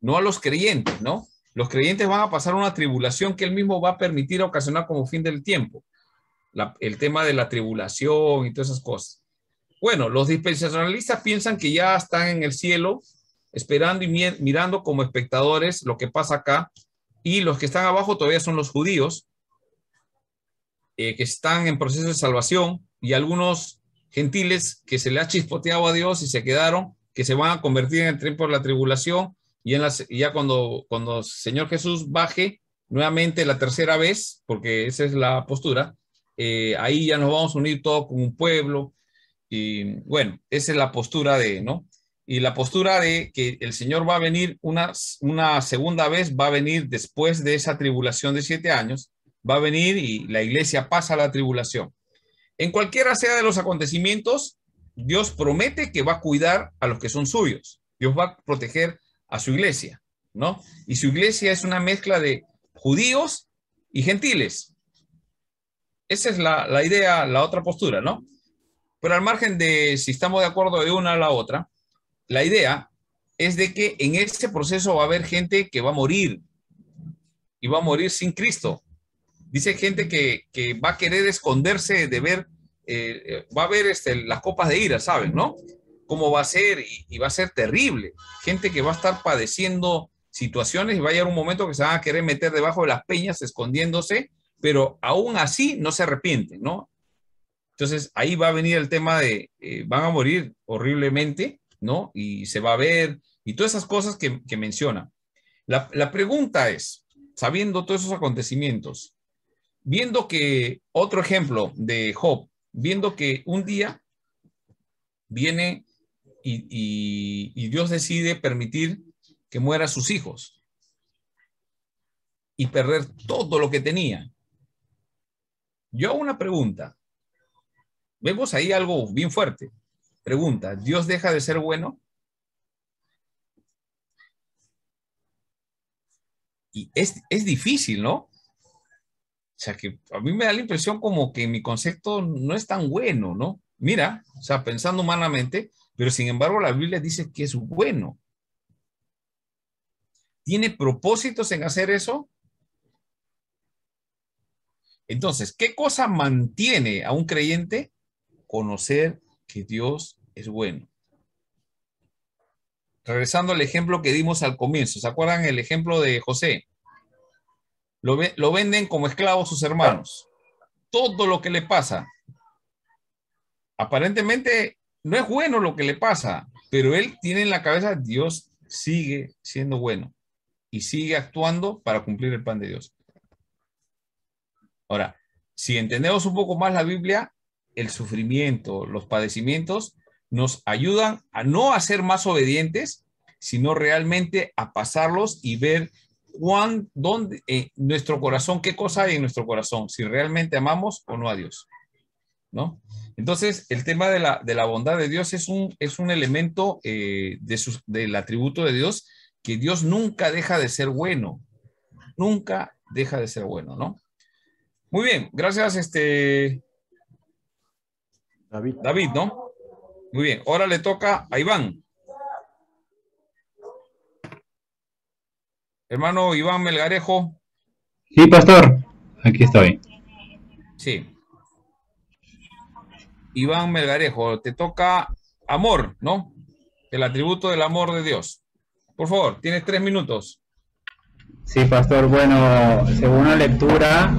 no a los creyentes, ¿no? Los creyentes van a pasar una tribulación que Él mismo va a permitir ocasionar como fin del tiempo. El tema de la tribulación y todas esas cosas. Bueno, los dispensacionalistas piensan que ya están en el cielo, esperando y mirando como espectadores lo que pasa acá, y los que están abajo todavía son los judíos, que están en proceso de salvación, y algunos gentiles que se le ha chispoteado a Dios y se quedaron, que se van a convertir en el tiempo de la tribulación, y ya cuando el Señor Jesús baje nuevamente la tercera vez, porque esa es la postura, ahí ya nos vamos a unir todos como un pueblo. Y bueno, esa es la postura ¿no? Y la postura de que el Señor va a venir una segunda vez, va a venir después de esa tribulación de 7 años, va a venir y la iglesia pasa a la tribulación. En cualquiera sea de los acontecimientos, Dios promete que va a cuidar a los que son suyos. Dios va a proteger a su iglesia, ¿no? Y su iglesia es una mezcla de judíos y gentiles. Esa es la idea, la otra postura, ¿no? Pero al margen de si estamos de acuerdo de una a la otra, la idea es de que en ese proceso va a haber gente que va a morir y va a morir sin Cristo. Dice gente que va a querer esconderse de ver, va a ver las copas de ira, ¿saben? ¿No? Cómo va a ser y va a ser terrible. Gente que va a estar padeciendo situaciones y va a llegar un momento que se van a querer meter debajo de las peñas escondiéndose, pero aún así no se arrepienten, ¿no? Entonces ahí va a venir el tema de van a morir horriblemente, ¿no? Y se va a ver, y todas esas cosas que menciona. La pregunta es, sabiendo todos esos acontecimientos, viendo que, otro ejemplo de Job, viendo que un día viene y Dios decide permitir que mueran sus hijos y perder todo lo que tenía. Yo hago una pregunta. Vemos ahí algo bien fuerte. Pregunta, ¿Dios deja de ser bueno? Y es difícil, ¿no? O sea, que a mí me da la impresión como que mi concepto no es tan bueno, ¿no? Mira, o sea, pensando humanamente, pero sin embargo la Biblia dice que es bueno. ¿Tiene propósitos en hacer eso? Entonces, ¿qué cosa mantiene a un creyente? Conocer que Dios es bueno. Regresando al ejemplo que dimos al comienzo, ¿se acuerdan el ejemplo de José? Lo venden como esclavo sus hermanos. Todo lo que le pasa, aparentemente no es bueno lo que le pasa, pero él tiene en la cabeza, Dios sigue siendo bueno y sigue actuando para cumplir el plan de Dios. Ahora, si entendemos un poco más la Biblia, el sufrimiento, los padecimientos nos ayudan a no a ser más obedientes, sino realmente a pasarlos y ver dónde nuestro corazón, qué cosa hay en nuestro corazón, si realmente amamos o no a Dios, ¿no? Entonces, el tema de la bondad de Dios es un elemento del atributo de Dios, que Dios nunca deja de ser bueno, nunca deja de ser bueno, ¿no? Muy bien, gracias, David, ¿no? Muy bien, ahora le toca a Iván. Hermano Iván Melgarejo. Sí, pastor, aquí estoy. Sí. Iván Melgarejo, te toca amor, ¿no? El atributo del amor de Dios. Por favor, tienes 3 minutos. Sí, pastor, bueno, según la lectura,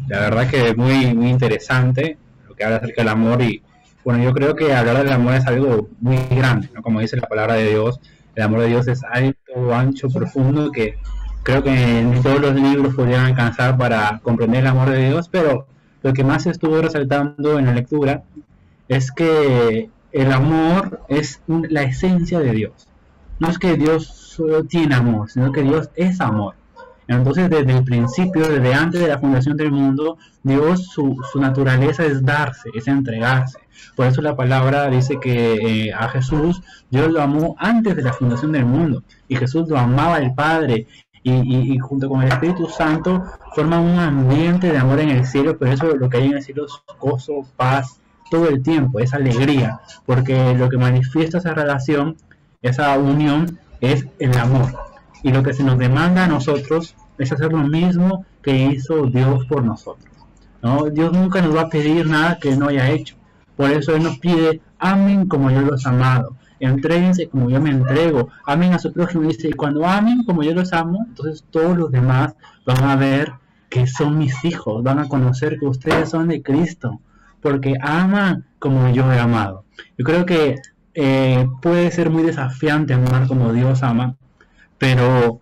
la verdad que es muy, muy interesante lo que habla acerca del amor y, bueno, yo creo que hablar del amor es algo muy grande, ¿no? Como dice la palabra de Dios, el amor de Dios es alto, ancho, profundo, que creo que en todos los libros podrían alcanzar para comprender el amor de Dios, pero lo que más estuvo resaltando en la lectura es que el amor es la esencia de Dios. No es que Dios solo tiene amor, sino que Dios es amor. Entonces, desde el principio, desde antes de la fundación del mundo, Dios, su naturaleza es darse, es entregarse. Por eso la palabra dice que a Jesús, Dios lo amó antes de la fundación del mundo. Y Jesús lo amaba el Padre. Y junto con el Espíritu Santo forman un ambiente de amor en el cielo. Por eso lo que hay en el cielo es gozo, paz, todo el tiempo, es alegría. Porque lo que manifiesta esa relación, esa unión, es el amor. Y lo que se nos demanda a nosotros es hacer lo mismo que hizo Dios por nosotros, ¿no? Dios nunca nos va a pedir nada que Él no haya hecho. Por eso Él nos pide, amen como yo los he amado, entréguense como yo me entrego, amen a su prójimo. Y dice, y cuando amen como yo los amo, entonces todos los demás van a ver que son mis hijos, van a conocer que ustedes son de Cristo, porque aman como yo he amado. Yo creo que puede ser muy desafiante amar como Dios ama, pero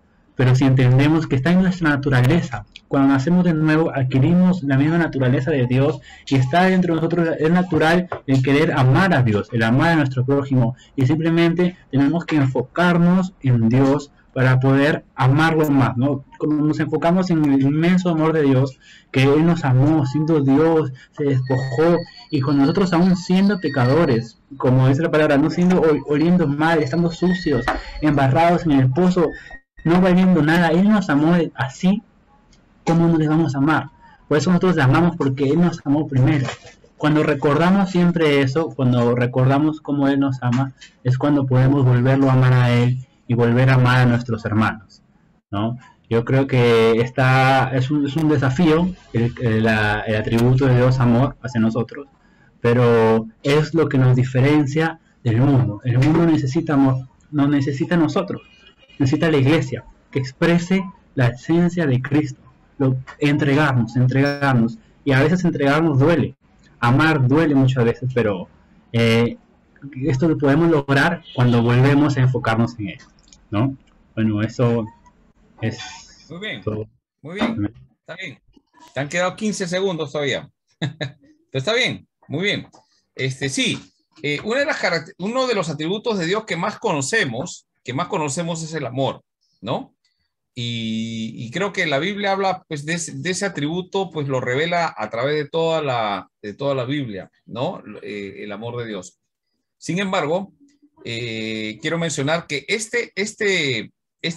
si entendemos que está en nuestra naturaleza, cuando nacemos de nuevo adquirimos la misma naturaleza de Dios y está dentro de nosotros, es natural el querer amar a Dios, el amar a nuestro prójimo, y simplemente tenemos que enfocarnos en Dios para poder amarlo más, ¿no? Cuando nos enfocamos en el inmenso amor de Dios, que Él nos amó, siendo Dios, se despojó, y con nosotros aún siendo pecadores, como dice la palabra, no siendo oliendo mal, estando sucios, embarrados en el pozo, no valiendo nada, Él nos amó así. ¿Cómo no le vamos a amar? Por eso nosotros le amamos, porque Él nos amó primero. Cuando recordamos siempre eso, cuando recordamos cómo Él nos ama, es cuando podemos volverlo a amar a Él y volver a amar a nuestros hermanos, ¿no? Yo creo que es un desafío el atributo de Dios amor hacia nosotros, pero es lo que nos diferencia del mundo. El mundo necesita amor, no necesita a nosotros, necesita a la iglesia que exprese la esencia de Cristo. Entregarnos, y a veces entregarnos duele, amar duele muchas veces, pero esto lo podemos lograr cuando volvemos a enfocarnos en Él, ¿no? Bueno, eso es muy bien, todo. Muy bien, está bien, te han quedado 15 segundos todavía. Pero está bien, muy bien. Sí, uno de los atributos de Dios que más conocemos es el amor, ¿no? Y creo que la Biblia habla pues de ese atributo, pues lo revela a través de toda la Biblia, ¿no? El amor de Dios. Sin embargo, quiero mencionar que este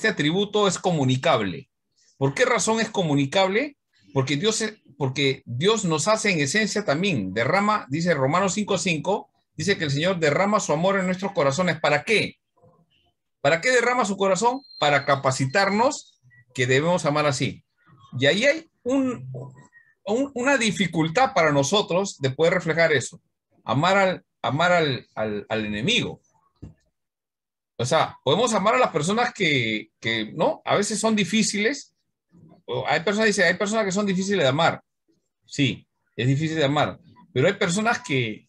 atributo es comunicable. ¿Por qué razón es comunicable? Porque Dios nos hace en esencia también, dice Romanos 5:5, dice que el Señor derrama su amor en nuestros corazones. ¿Para qué? ¿Para qué derrama su corazón? Para capacitarnos que debemos amar así. Y ahí hay una dificultad para nosotros de poder reflejar eso. Amar amar al enemigo. O sea, podemos amar a las personas que ¿no? A veces son difíciles. Hay personas que son difíciles de amar. Sí, es difícil de amar. Pero hay personas que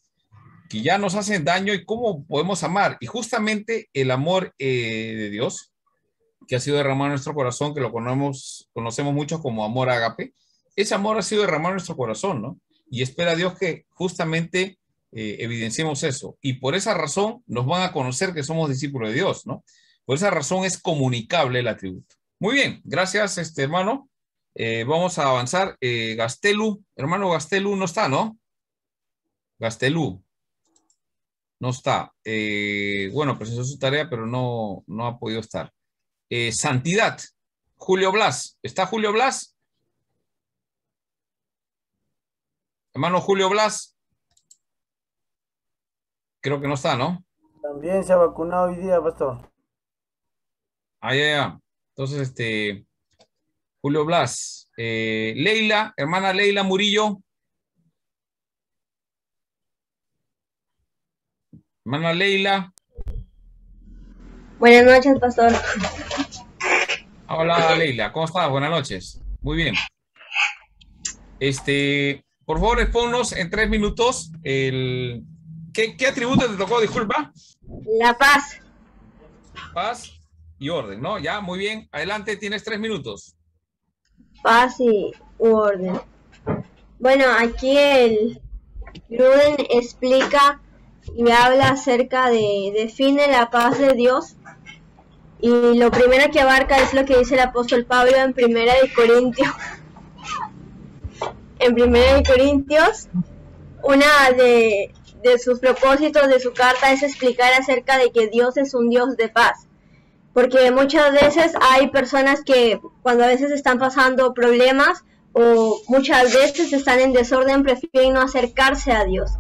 ya nos hacen daño, y cómo podemos amar. Y justamente el amor de Dios, que ha sido derramado en nuestro corazón, que lo conocemos mucho como amor ágape, ese amor ha sido derramado en nuestro corazón, ¿no? Y espera a Dios que justamente evidenciemos eso. Y por esa razón nos van a conocer que somos discípulos de Dios, ¿no? Por esa razón es comunicable el atributo. Muy bien, gracias, hermano. Vamos a avanzar. Gastelu, hermano Gastelu no está, ¿no? Gastelu no está. Bueno, presentó su tarea, pero no ha podido estar. Santidad, Julio Blas. ¿Está Julio Blas? Hermano Julio Blas. Creo que no está, ¿no? También se ha vacunado hoy día, pastor. Ya. Entonces, Julio Blas. Leila, hermana Leila Murillo. Hermana Leila. Buenas noches, pastor. Hola, Leila. ¿Cómo estás? Buenas noches. Muy bien. Por favor, exponnos en 3 minutos ¿Qué atributo te tocó? Disculpa. La paz. Paz y orden, ¿no? Ya, muy bien. Adelante, tienes 3 minutos. Paz y orden. Bueno, aquí el Gruden explica y habla acerca define la paz de Dios. Y lo primero que abarca es lo que dice el apóstol Pablo en 1 Corintios. En 1 Corintios, una de sus propósitos de su carta es explicar acerca de que Dios es un Dios de paz. Porque muchas veces hay personas que cuando a veces están pasando problemas o muchas veces están en desorden prefieren no acercarse a Dios.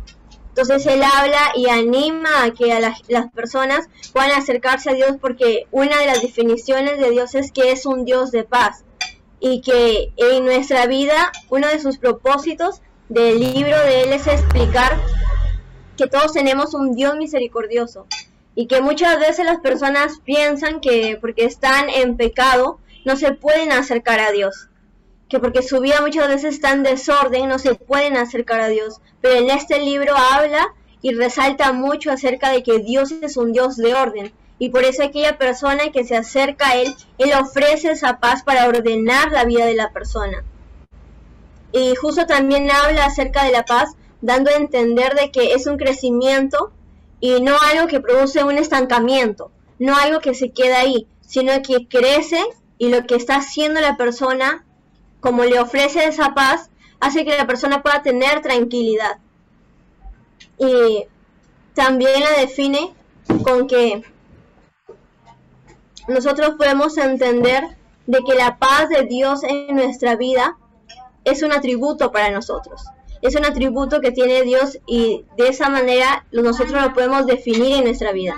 Entonces él habla y anima a que las personas puedan acercarse a Dios, porque una de las definiciones de Dios es que es un Dios de paz. Y que en nuestra vida uno de sus propósitos del libro de él es explicar que todos tenemos un Dios misericordioso. Y que muchas veces las personas piensan que porque están en pecado no se pueden acercar a Dios. Que porque su vida muchas veces está en desorden no se pueden acercar a Dios. Pero en este libro habla y resalta mucho acerca de que Dios es un Dios de orden. Y por eso aquella persona que se acerca a Él ofrece esa paz para ordenar la vida de la persona. Y justo también habla acerca de la paz, dando a entender de que es un crecimiento y no algo que produce un estancamiento, no algo que se queda ahí, sino que crece, y lo que está haciendo la persona, como le ofrece esa paz, hace que la persona pueda tener tranquilidad. Y también la define con que nosotros podemos entender de que la paz de Dios en nuestra vida es un atributo para nosotros. Es un atributo que tiene Dios y de esa manera nosotros lo podemos definir en nuestra vida.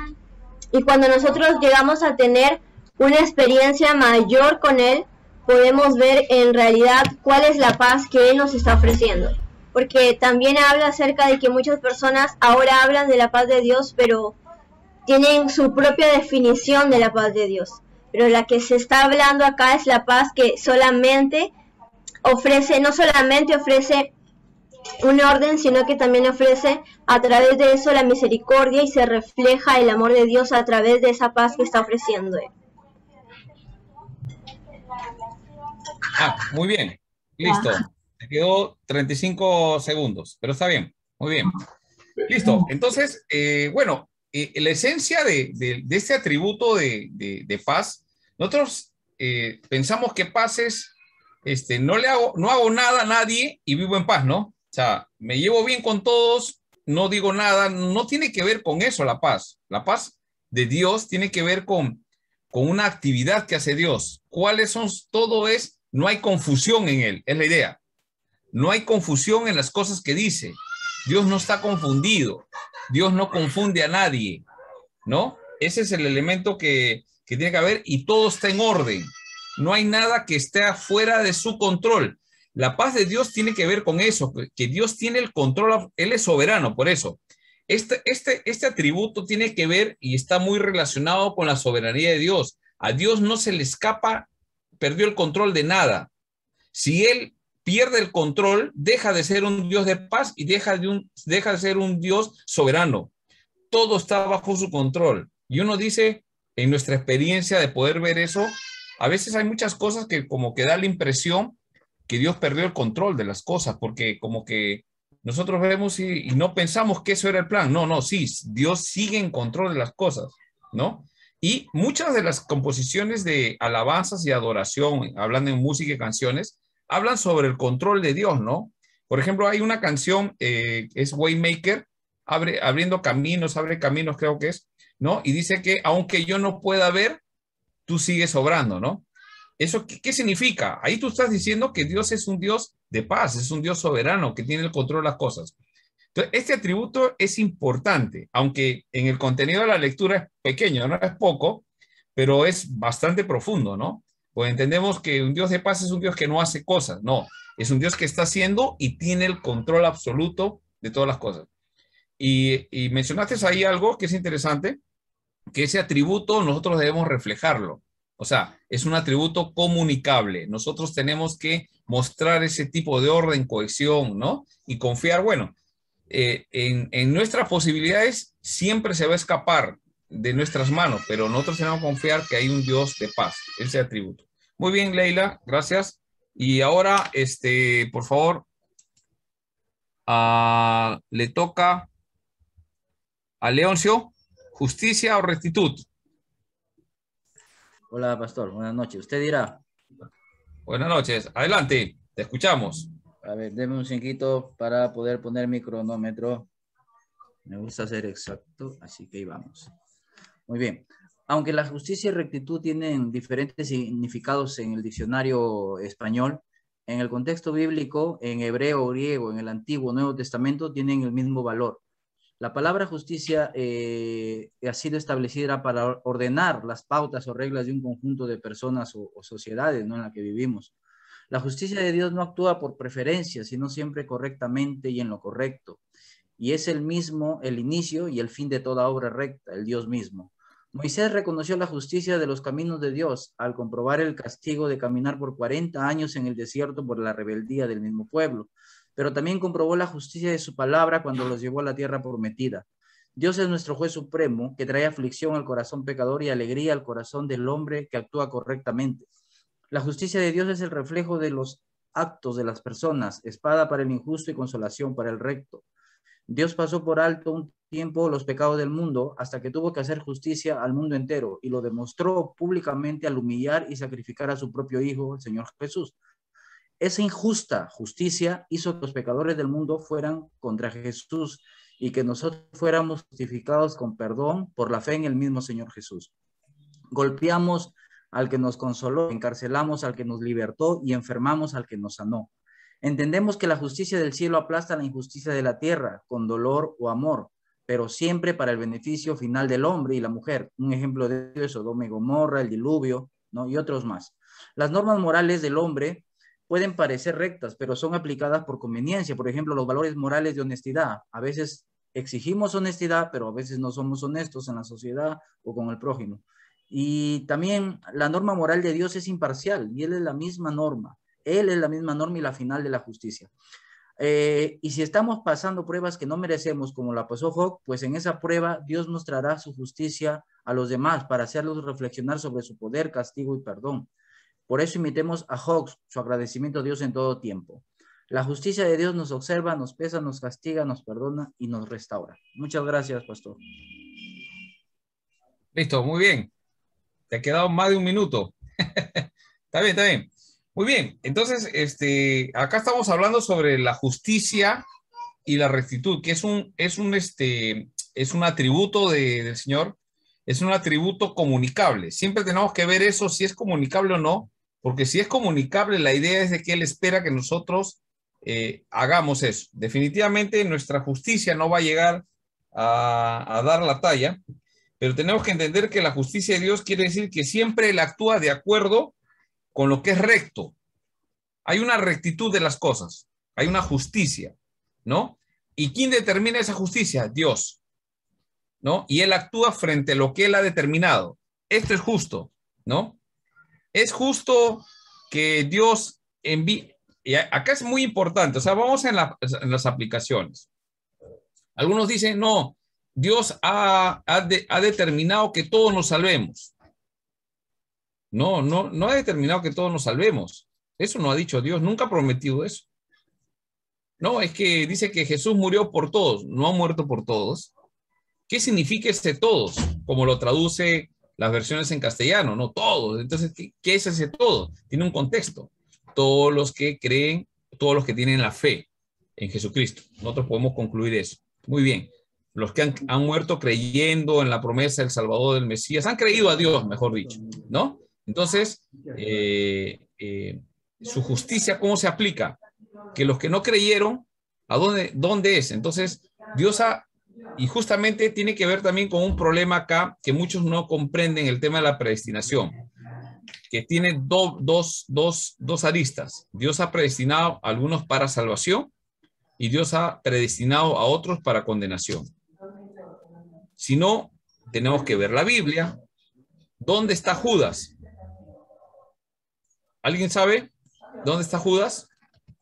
Y cuando nosotros llegamos a tener una experiencia mayor con Él, podemos ver en realidad cuál es la paz que Él nos está ofreciendo. Porque también habla acerca de que muchas personas ahora hablan de la paz de Dios, pero tienen su propia definición de la paz de Dios. Pero la que se está hablando acá es la paz que solamente ofrece, no solamente ofrece un orden, sino que también ofrece a través de eso la misericordia, y se refleja el amor de Dios a través de esa paz que está ofreciendo Él. Muy bien, listo. Te quedó 35 segundos, pero está bien, muy bien. Listo, entonces, bueno, la esencia de este atributo de paz, nosotros pensamos que paz es, no hago nada a nadie y vivo en paz, ¿no? O sea, me llevo bien con todos, no digo nada, no tiene que ver con eso la paz. La paz de Dios tiene que ver con una actividad que hace Dios. ¿Cuáles son? Todo es, no hay confusión en Él, es la idea. No hay confusión en las cosas que dice. Dios no está confundido. Dios no confunde a nadie, ¿no? Ese es el elemento que tiene que haber, y todo está en orden. No hay nada que esté fuera de su control. La paz de Dios tiene que ver con eso, que Dios tiene el control, Él es soberano, por eso. Este atributo tiene que ver y está muy relacionado con la soberanía de Dios. A Dios no se le escapa, perdió el control de nada. Si Él pierde el control, deja de ser un Dios de paz y deja de ser un Dios soberano. Todo está bajo su control. Y uno dice, en nuestra experiencia de poder ver eso, a veces hay muchas cosas que como que da la impresión que Dios perdió el control de las cosas, porque como que nosotros vemos y no pensamos que eso era el plan. No, sí, Dios sigue en control de las cosas, ¿no? Y muchas de las composiciones de alabanzas y adoración, hablando en música y canciones, hablan sobre el control de Dios, ¿no? Por ejemplo, hay una canción, es Waymaker, abriendo caminos, abre caminos, creo que es, ¿no? Y dice que aunque yo no pueda ver, tú sigues obrando, ¿no? ¿Eso qué significa? Ahí tú estás diciendo que Dios es un Dios de paz, es un Dios soberano que tiene el control de las cosas. Entonces, este atributo es importante, aunque en el contenido de la lectura es pequeño, no es poco, pero es bastante profundo, ¿no? Pues entendemos que un Dios de paz es un Dios que no hace cosas, no, es un Dios que está haciendo y tiene el control absoluto de todas las cosas. Y mencionaste ahí algo que es interesante, que ese atributo nosotros debemos reflejarlo. O sea, es un atributo comunicable. Nosotros tenemos que mostrar ese tipo de orden, cohesión, ¿no? Y confiar, bueno, en nuestras posibilidades siempre se va a escapar de nuestras manos, pero nosotros tenemos que confiar que hay un Dios de paz, ese atributo. Muy bien, Leila, gracias. Y ahora, por favor, le toca a Leoncio, justicia o rectitud. Hola, pastor. Buenas noches. Usted dirá. Buenas noches. Adelante. Te escuchamos. A ver, deme un cinquito para poder poner mi cronómetro. Me gusta ser exacto, así que ahí vamos. Muy bien. Aunque la justicia y rectitud tienen diferentes significados en el diccionario español, en el contexto bíblico, en hebreo, griego, en el Antiguo, Nuevo Testamento, tienen el mismo valor. La palabra justicia ha sido establecida para ordenar las pautas o reglas de un conjunto de personas o sociedades, ¿no?, en la que vivimos. La justicia de Dios no actúa por preferencia, sino siempre correctamente y en lo correcto. Y es el mismo el inicio y el fin de toda obra recta, el Dios mismo. Moisés reconoció la justicia de los caminos de Dios al comprobar el castigo de caminar por 40 años en el desierto por la rebeldía del mismo pueblo. Pero también comprobó la justicia de su palabra cuando los llevó a la tierra prometida. Dios es nuestro juez supremo que trae aflicción al corazón pecador y alegría al corazón del hombre que actúa correctamente. La justicia de Dios es el reflejo de los actos de las personas, espada para el injusto y consolación para el recto. Dios pasó por alto un tiempo los pecados del mundo hasta que tuvo que hacer justicia al mundo entero y lo demostró públicamente al humillar y sacrificar a su propio Hijo, el Señor Jesús. Esa injusta justicia hizo que los pecadores del mundo fueran contra Jesús y que nosotros fuéramos justificados con perdón por la fe en el mismo Señor Jesús. Golpeamos al que nos consoló, encarcelamos al que nos libertó y enfermamos al que nos sanó. Entendemos que la justicia del cielo aplasta la injusticia de la tierra con dolor o amor, pero siempre para el beneficio final del hombre y la mujer. Un ejemplo de eso es Sodoma y Gomorra, el diluvio, ¿no?, y otros más. Las normas morales del hombre pueden parecer rectas, pero son aplicadas por conveniencia. Por ejemplo, los valores morales de honestidad. A veces exigimos honestidad, pero a veces no somos honestos en la sociedad o con el prójimo. Y también la norma moral de Dios es imparcial y Él es la misma norma. Él es la misma norma y la final de la justicia. Y si estamos pasando pruebas que no merecemos, como la pasó Job, pues en esa prueba Dios mostrará su justicia a los demás para hacerlos reflexionar sobre su poder, castigo y perdón. Por eso imitemos a Job, su agradecimiento a Dios en todo tiempo. La justicia de Dios nos observa, nos pesa, nos castiga, nos perdona y nos restaura. Muchas gracias, pastor. Listo, muy bien. Te ha quedado más de un minuto. Está bien, está bien. Muy bien. Entonces, acá estamos hablando sobre la justicia y la rectitud, que es un atributo del Señor, es un atributo comunicable. Siempre tenemos que ver eso, si es comunicable o no, porque si es comunicable, la idea es de que Él espera que nosotros hagamos eso. Definitivamente nuestra justicia no va a llegar a dar la talla, pero tenemos que entender que la justicia de Dios quiere decir que siempre Él actúa de acuerdo con lo que es recto. Hay una rectitud de las cosas, hay una justicia, ¿no? ¿Y quién determina esa justicia? Dios. ¿no? Y Él actúa frente a lo que Él ha determinado. Esto es justo, ¿no? Es justo que Dios envíe. Y acá es muy importante, o sea, vamos en las aplicaciones. Algunos dicen, no, Dios ha determinado que todos nos salvemos. No ha determinado que todos nos salvemos. Eso no ha dicho Dios, nunca ha prometido eso. No, es que dice que Jesús murió por todos, no ha muerto por todos. ¿Qué significa ese todos? Como lo traduce las versiones en castellano, no todos. Entonces, ¿qué es ese todo? Tiene un contexto. Todos los que creen, todos los que tienen la fe en Jesucristo. Nosotros podemos concluir eso. Muy bien. Los que han muerto creyendo en la promesa del Salvador, del Mesías, han creído a Dios, mejor dicho, ¿no? Entonces, su justicia, ¿cómo se aplica? Que los que no creyeron, ¿a dónde es? Entonces, Dios y justamente tiene que ver también con un problema acá que muchos no comprenden, el tema de la predestinación, que tiene dos aristas. Dios ha predestinado a algunos para salvación y Dios ha predestinado a otros para condenación. Si no, tenemos que ver la Biblia. ¿Dónde está Judas? ¿Alguien sabe dónde está Judas?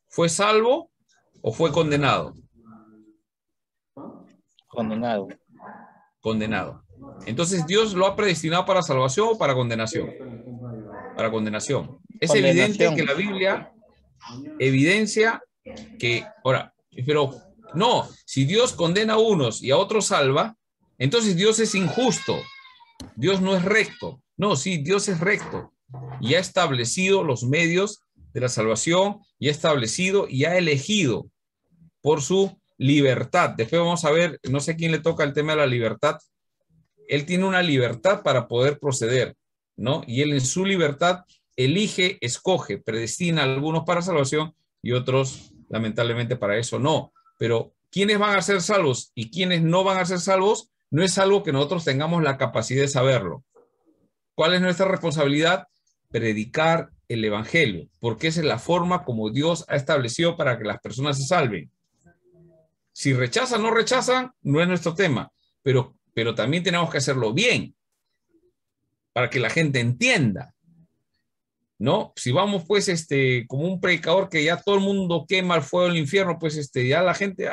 ¿Fue salvo o fue condenado? Condenado. Condenado. Entonces, ¿Dios lo ha predestinado para salvación o para condenación? Para condenación. Es evidente que la Biblia evidencia que, ahora, pero no, si Dios condena a unos y a otros salva, entonces Dios es injusto. Dios no es recto. No, sí, Dios es recto y ha establecido los medios de la salvación y ha establecido y ha elegido por su libertad. Después vamos a ver, no sé a quién le toca el tema de la libertad. Él tiene una libertad para poder proceder, ¿no? Y él en su libertad elige, escoge, predestina a algunos para salvación y otros, lamentablemente, para eso no. Pero quiénes van a ser salvos y quiénes no van a ser salvos no es algo que nosotros tengamos la capacidad de saberlo. ¿Cuál es nuestra responsabilidad? Predicar el evangelio, porque esa es la forma como Dios ha establecido para que las personas se salven. Si rechazan o no rechazan, no es nuestro tema, pero también tenemos que hacerlo bien para que la gente entienda, ¿no? Si vamos pues como un predicador que ya todo el mundo quema el fuego del infierno, pues ya la gente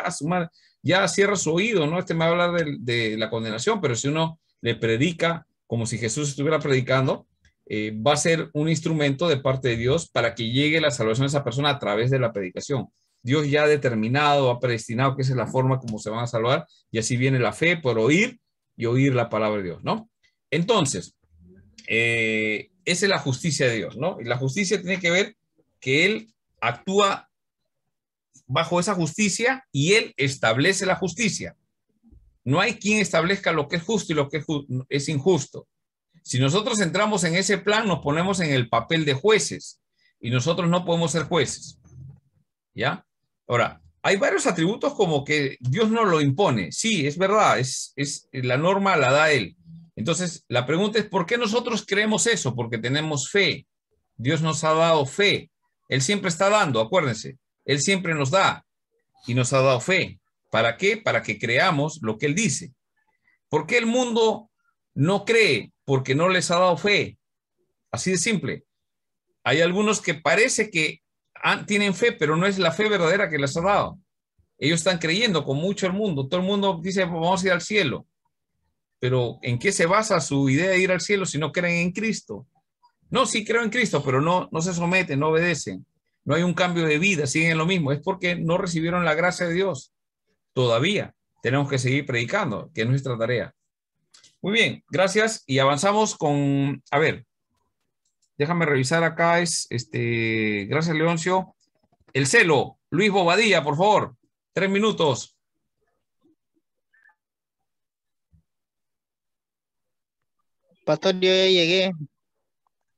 ya cierra su oído, ¿no? Me va a hablar de la condenación, pero si uno le predica como si Jesús estuviera predicando, va a ser un instrumento de parte de Dios para que llegue la salvación a esa persona a través de la predicación. Dios ya ha determinado, ha predestinado que esa es la forma como se van a salvar, y así viene la fe por oír y oír la palabra de Dios, ¿no? Entonces, esa es la justicia de Dios, ¿no? Y la justicia tiene que ver que Él actúa bajo esa justicia y Él establece la justicia. No hay quien establezca lo que es justo y lo que es injusto. Si nosotros entramos en ese plan, nos ponemos en el papel de jueces y nosotros no podemos ser jueces, ¿ya? Ahora, hay varios atributos como que Dios no lo impone. Sí, es verdad, la norma la da Él. Entonces, la pregunta es, ¿por qué nosotros creemos eso? Porque tenemos fe. Dios nos ha dado fe. Él siempre está dando, acuérdense. Él siempre nos da y nos ha dado fe. ¿Para qué? Para que creamos lo que Él dice. ¿Por qué el mundo no cree? Porque no les ha dado fe. Así de simple. Hay algunos que parece que tienen fe, pero no es la fe verdadera que les ha dado. Ellos están creyendo con mucho el mundo. Todo el mundo dice, vamos a ir al cielo. Pero ¿en qué se basa su idea de ir al cielo si no creen en Cristo? No, sí creo en Cristo, pero no se someten, no obedecen. No hay un cambio de vida, siguen en lo mismo. Es porque no recibieron la gracia de Dios. Todavía tenemos que seguir predicando, que es nuestra tarea. Muy bien, gracias. Y avanzamos con, a ver, déjame revisar acá, gracias Leoncio. El celo, Luis Bobadilla, por favor, 3 minutos. Pastor, yo ya llegué.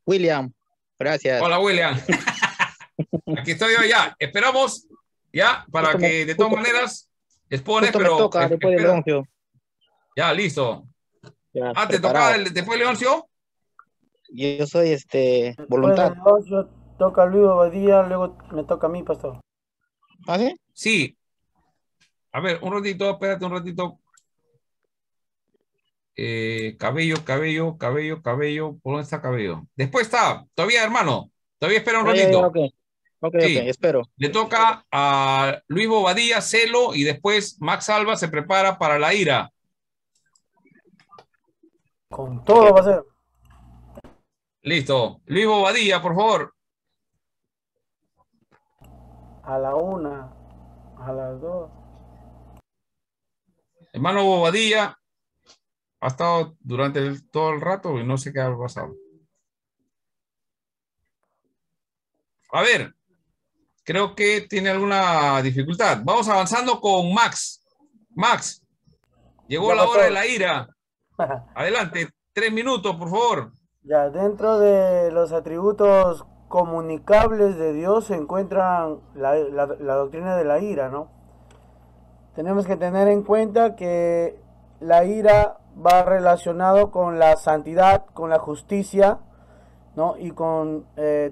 William, gracias. Hola, William. Aquí estoy yo ya. Esperamos, ya, para Justo que de todas maneras expones, justo pero... me toca después de Leoncio. Ya, listo. Ya, ¿te preparado. toca después de Leoncio? Yo soy voluntad. Yo toca a Luis Bobadilla, luego me toca a mí, pastor. ¿Ah, sí? Sí. A ver, un ratito, espérate un ratito. Cabello. ¿Por dónde está Cabello? Después está, todavía hermano, todavía espera un Ah, ya, ratito. ok. Ok, Sí. espero. Le toca a Luis Bobadilla, Celo, y después Max Alba se prepara para la ira. Con todo va a ser. Listo. Luis Bobadilla, por favor. A la 1, a las 2. Hermano Bobadilla ha estado durante todo el rato y no sé qué ha pasado. A ver, creo que tiene alguna dificultad. Vamos avanzando con Max. Max, llegó Ya, la hora de pastor. la ira. Adelante, 3 minutos, por favor. Ya, dentro de los atributos comunicables de Dios se encuentran la doctrina de la ira, ¿no? Tenemos que tener en cuenta que la ira va relacionado con la santidad, con la justicia, ¿no? Y con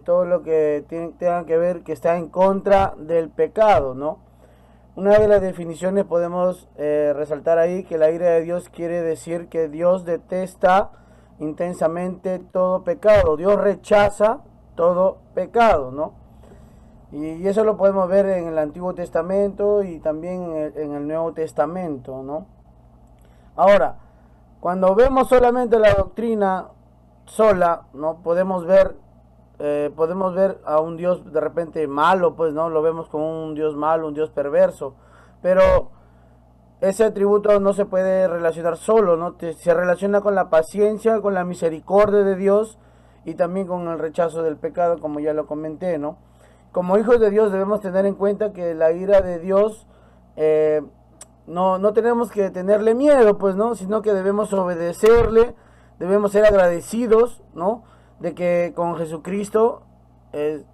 todo lo que tenga que ver que está en contra del pecado, ¿no? Una de las definiciones podemos resaltar ahí que la ira de Dios quiere decir que Dios detesta intensamente todo pecado. Dios rechaza todo pecado, ¿no? Y eso lo podemos ver en el Antiguo Testamento y también en el Nuevo Testamento, ¿no? Ahora, cuando vemos solamente la doctrina sola, ¿no? Podemos ver a un Dios de repente malo, pues, ¿no? Lo vemos como un Dios malo, un Dios perverso. Pero ese atributo no se puede relacionar solo, ¿no? Se relaciona con la paciencia, con la misericordia de Dios y también con el rechazo del pecado, como ya lo comenté, ¿no? Como hijos de Dios debemos tener en cuenta que la ira de Dios no tenemos que tenerle miedo, pues, ¿no? Sino que debemos obedecerle, debemos ser agradecidos, ¿no? De que con Jesucristo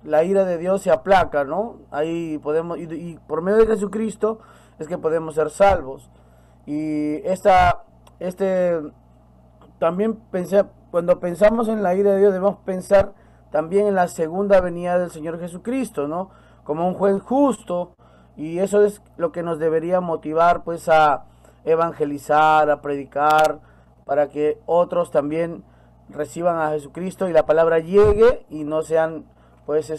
la ira de Dios se aplaca, ¿no? Ahí podemos, y por medio de Jesucristo es que podemos ser salvos. Y también cuando pensamos en la ira de Dios debemos pensar también en la segunda venida del Señor Jesucristo, ¿no? Como un juez justo, y eso es lo que nos debería motivar, pues, a evangelizar, a predicar, para que otros también reciban a Jesucristo y la palabra llegue y no sean, pues,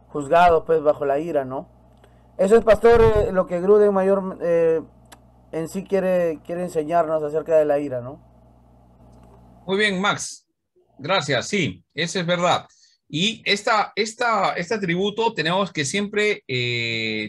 juzgados, pues, bajo la ira, ¿no? Eso es, pastor, lo que Gruden mayor en sí quiere enseñarnos acerca de la ira, ¿no? Muy bien, Max. Gracias. Sí, eso es verdad. Y este atributo tenemos que siempre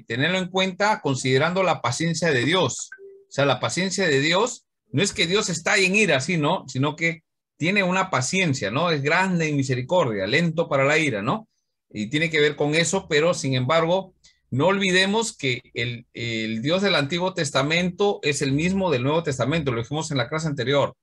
tenerlo en cuenta considerando la paciencia de Dios. O sea, la paciencia de Dios no es que Dios está en ira, ¿sí, no? Sino que tiene una paciencia, ¿no? Es grande en misericordia, lento para la ira, ¿no? Y tiene que ver con eso, pero sin embargo, no olvidemos que el Dios del Antiguo Testamento es el mismo del Nuevo Testamento, lo dijimos en la clase anterior.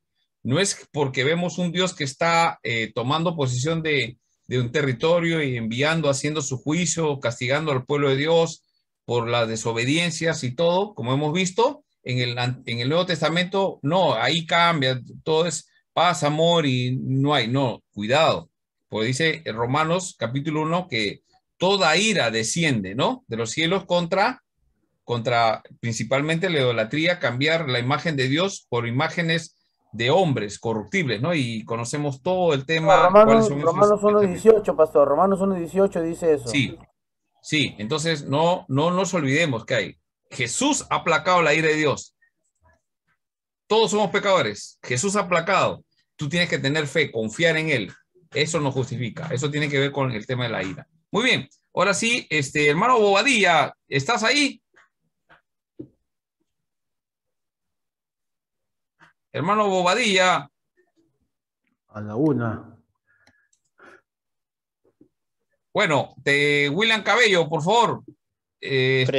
No es porque vemos un Dios que está tomando posesión de un territorio y enviando, haciendo su juicio, castigando al pueblo de Dios por las desobediencias y todo, como hemos visto en el Nuevo Testamento. No, ahí cambia, todo es paz, amor y no, cuidado, porque dice en Romanos capítulo 1 que toda ira desciende, ¿no? De los cielos contra principalmente la idolatría, cambiar la imagen de Dios por imágenes de hombres corruptibles, ¿no? Y conocemos todo el tema. Romanos 1.18, pastor. Romanos 1.18 dice eso. Sí. Entonces no nos olvidemos que hay. Jesús ha aplacado la ira de Dios. Todos somos pecadores. Jesús ha aplacado. Tú tienes que tener fe, confiar en Él. Eso nos justifica. Eso tiene que ver con el tema de la ira. Muy bien. Ahora sí, hermano Bobadilla, ¿estás ahí? Hermano Bobadilla. A la 1. Bueno, William Cabello, por favor,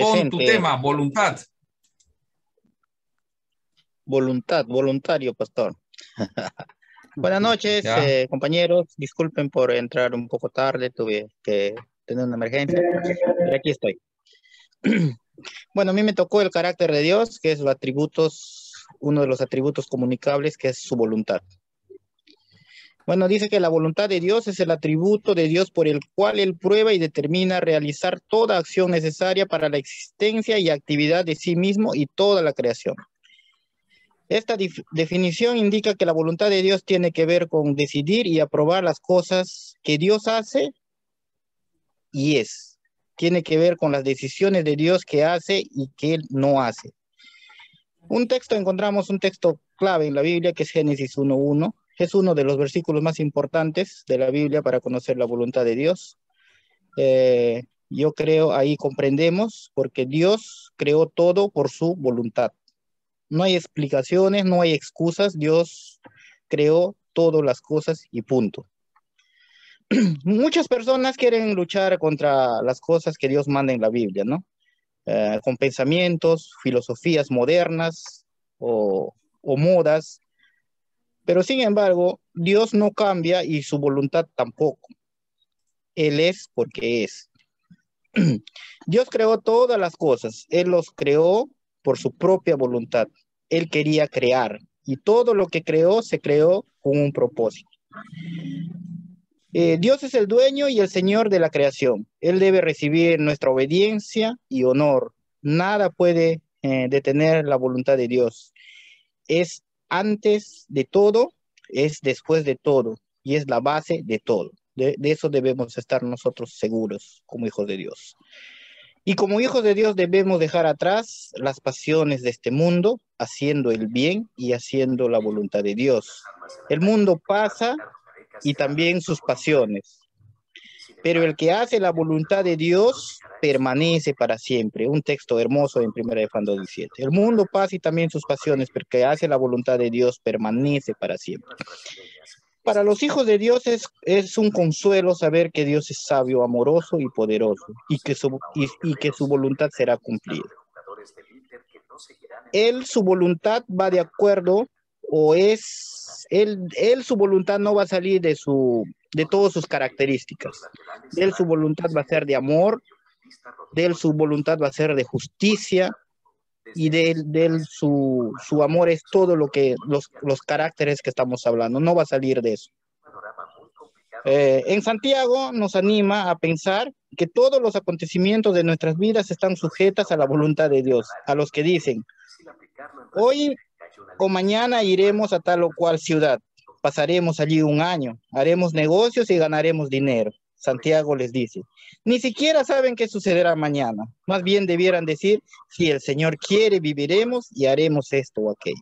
pon tu tema, voluntad. Voluntad, voluntario, pastor. Buenas noches, compañeros. Disculpen por entrar un poco tarde, tuve que tener una emergencia, pero aquí estoy. Bueno, a mí me tocó el carácter de Dios, que es uno de los atributos comunicables, que es su voluntad. Bueno, dice que la voluntad de Dios es el atributo de Dios por el cual Él prueba y determina realizar toda acción necesaria para la existencia y actividad de sí mismo y toda la creación. Esta definición indica que la voluntad de Dios tiene que ver con decidir y aprobar las cosas que Dios hace y es. Tiene que ver con las decisiones de Dios que hace y que Él no hace. Encontramos un texto clave en la Biblia que es Génesis 1:1. Es uno de los versículos más importantes de la Biblia para conocer la voluntad de Dios. Yo creo ahí comprendemos porque Dios creó todo por su voluntad. No hay explicaciones, no hay excusas. Dios creó todas las cosas y punto. Muchas personas quieren luchar contra las cosas que Dios manda en la Biblia, ¿no? Con pensamientos, filosofías modernas o modas. Pero sin embargo, Dios no cambia y su voluntad tampoco. Él es porque es. Dios creó todas las cosas. Él los creó por su propia voluntad. Él quería crear. Y todo lo que creó, se creó con un propósito. Dios es el dueño y el Señor de la creación. Él debe recibir nuestra obediencia y honor. Nada puede detener la voluntad de Dios. Es antes de todo, es después de todo, y es la base de todo. De eso debemos estar nosotros seguros como hijos de Dios. Y como hijos de Dios debemos dejar atrás las pasiones de este mundo, haciendo el bien y haciendo la voluntad de Dios. El mundo pasa y también sus pasiones, pero el que hace la voluntad de Dios permanece para siempre. Un texto hermoso en 1 de Juan 2:17. El mundo pasa y también sus pasiones, pero el que hace la voluntad de Dios permanece para siempre. Para los hijos de Dios es un consuelo saber que Dios es sabio, amoroso y poderoso, y que su voluntad será cumplida. Su voluntad va de acuerdo, su voluntad no va a salir de todas sus características. Su voluntad va a ser de amor, su voluntad va a ser de justicia, y su amor es todo lo que los caracteres que estamos hablando, no va a salir de eso. En Santiago nos anima a pensar que todos los acontecimientos de nuestras vidas están sujetas a la voluntad de Dios, a los que dicen, hoy o mañana iremos a tal o cual ciudad, pasaremos allí un año, haremos negocios y ganaremos dinero. Santiago les dice, ni siquiera saben qué sucederá mañana, más bien debieran decir, si el Señor quiere viviremos y haremos esto o aquello.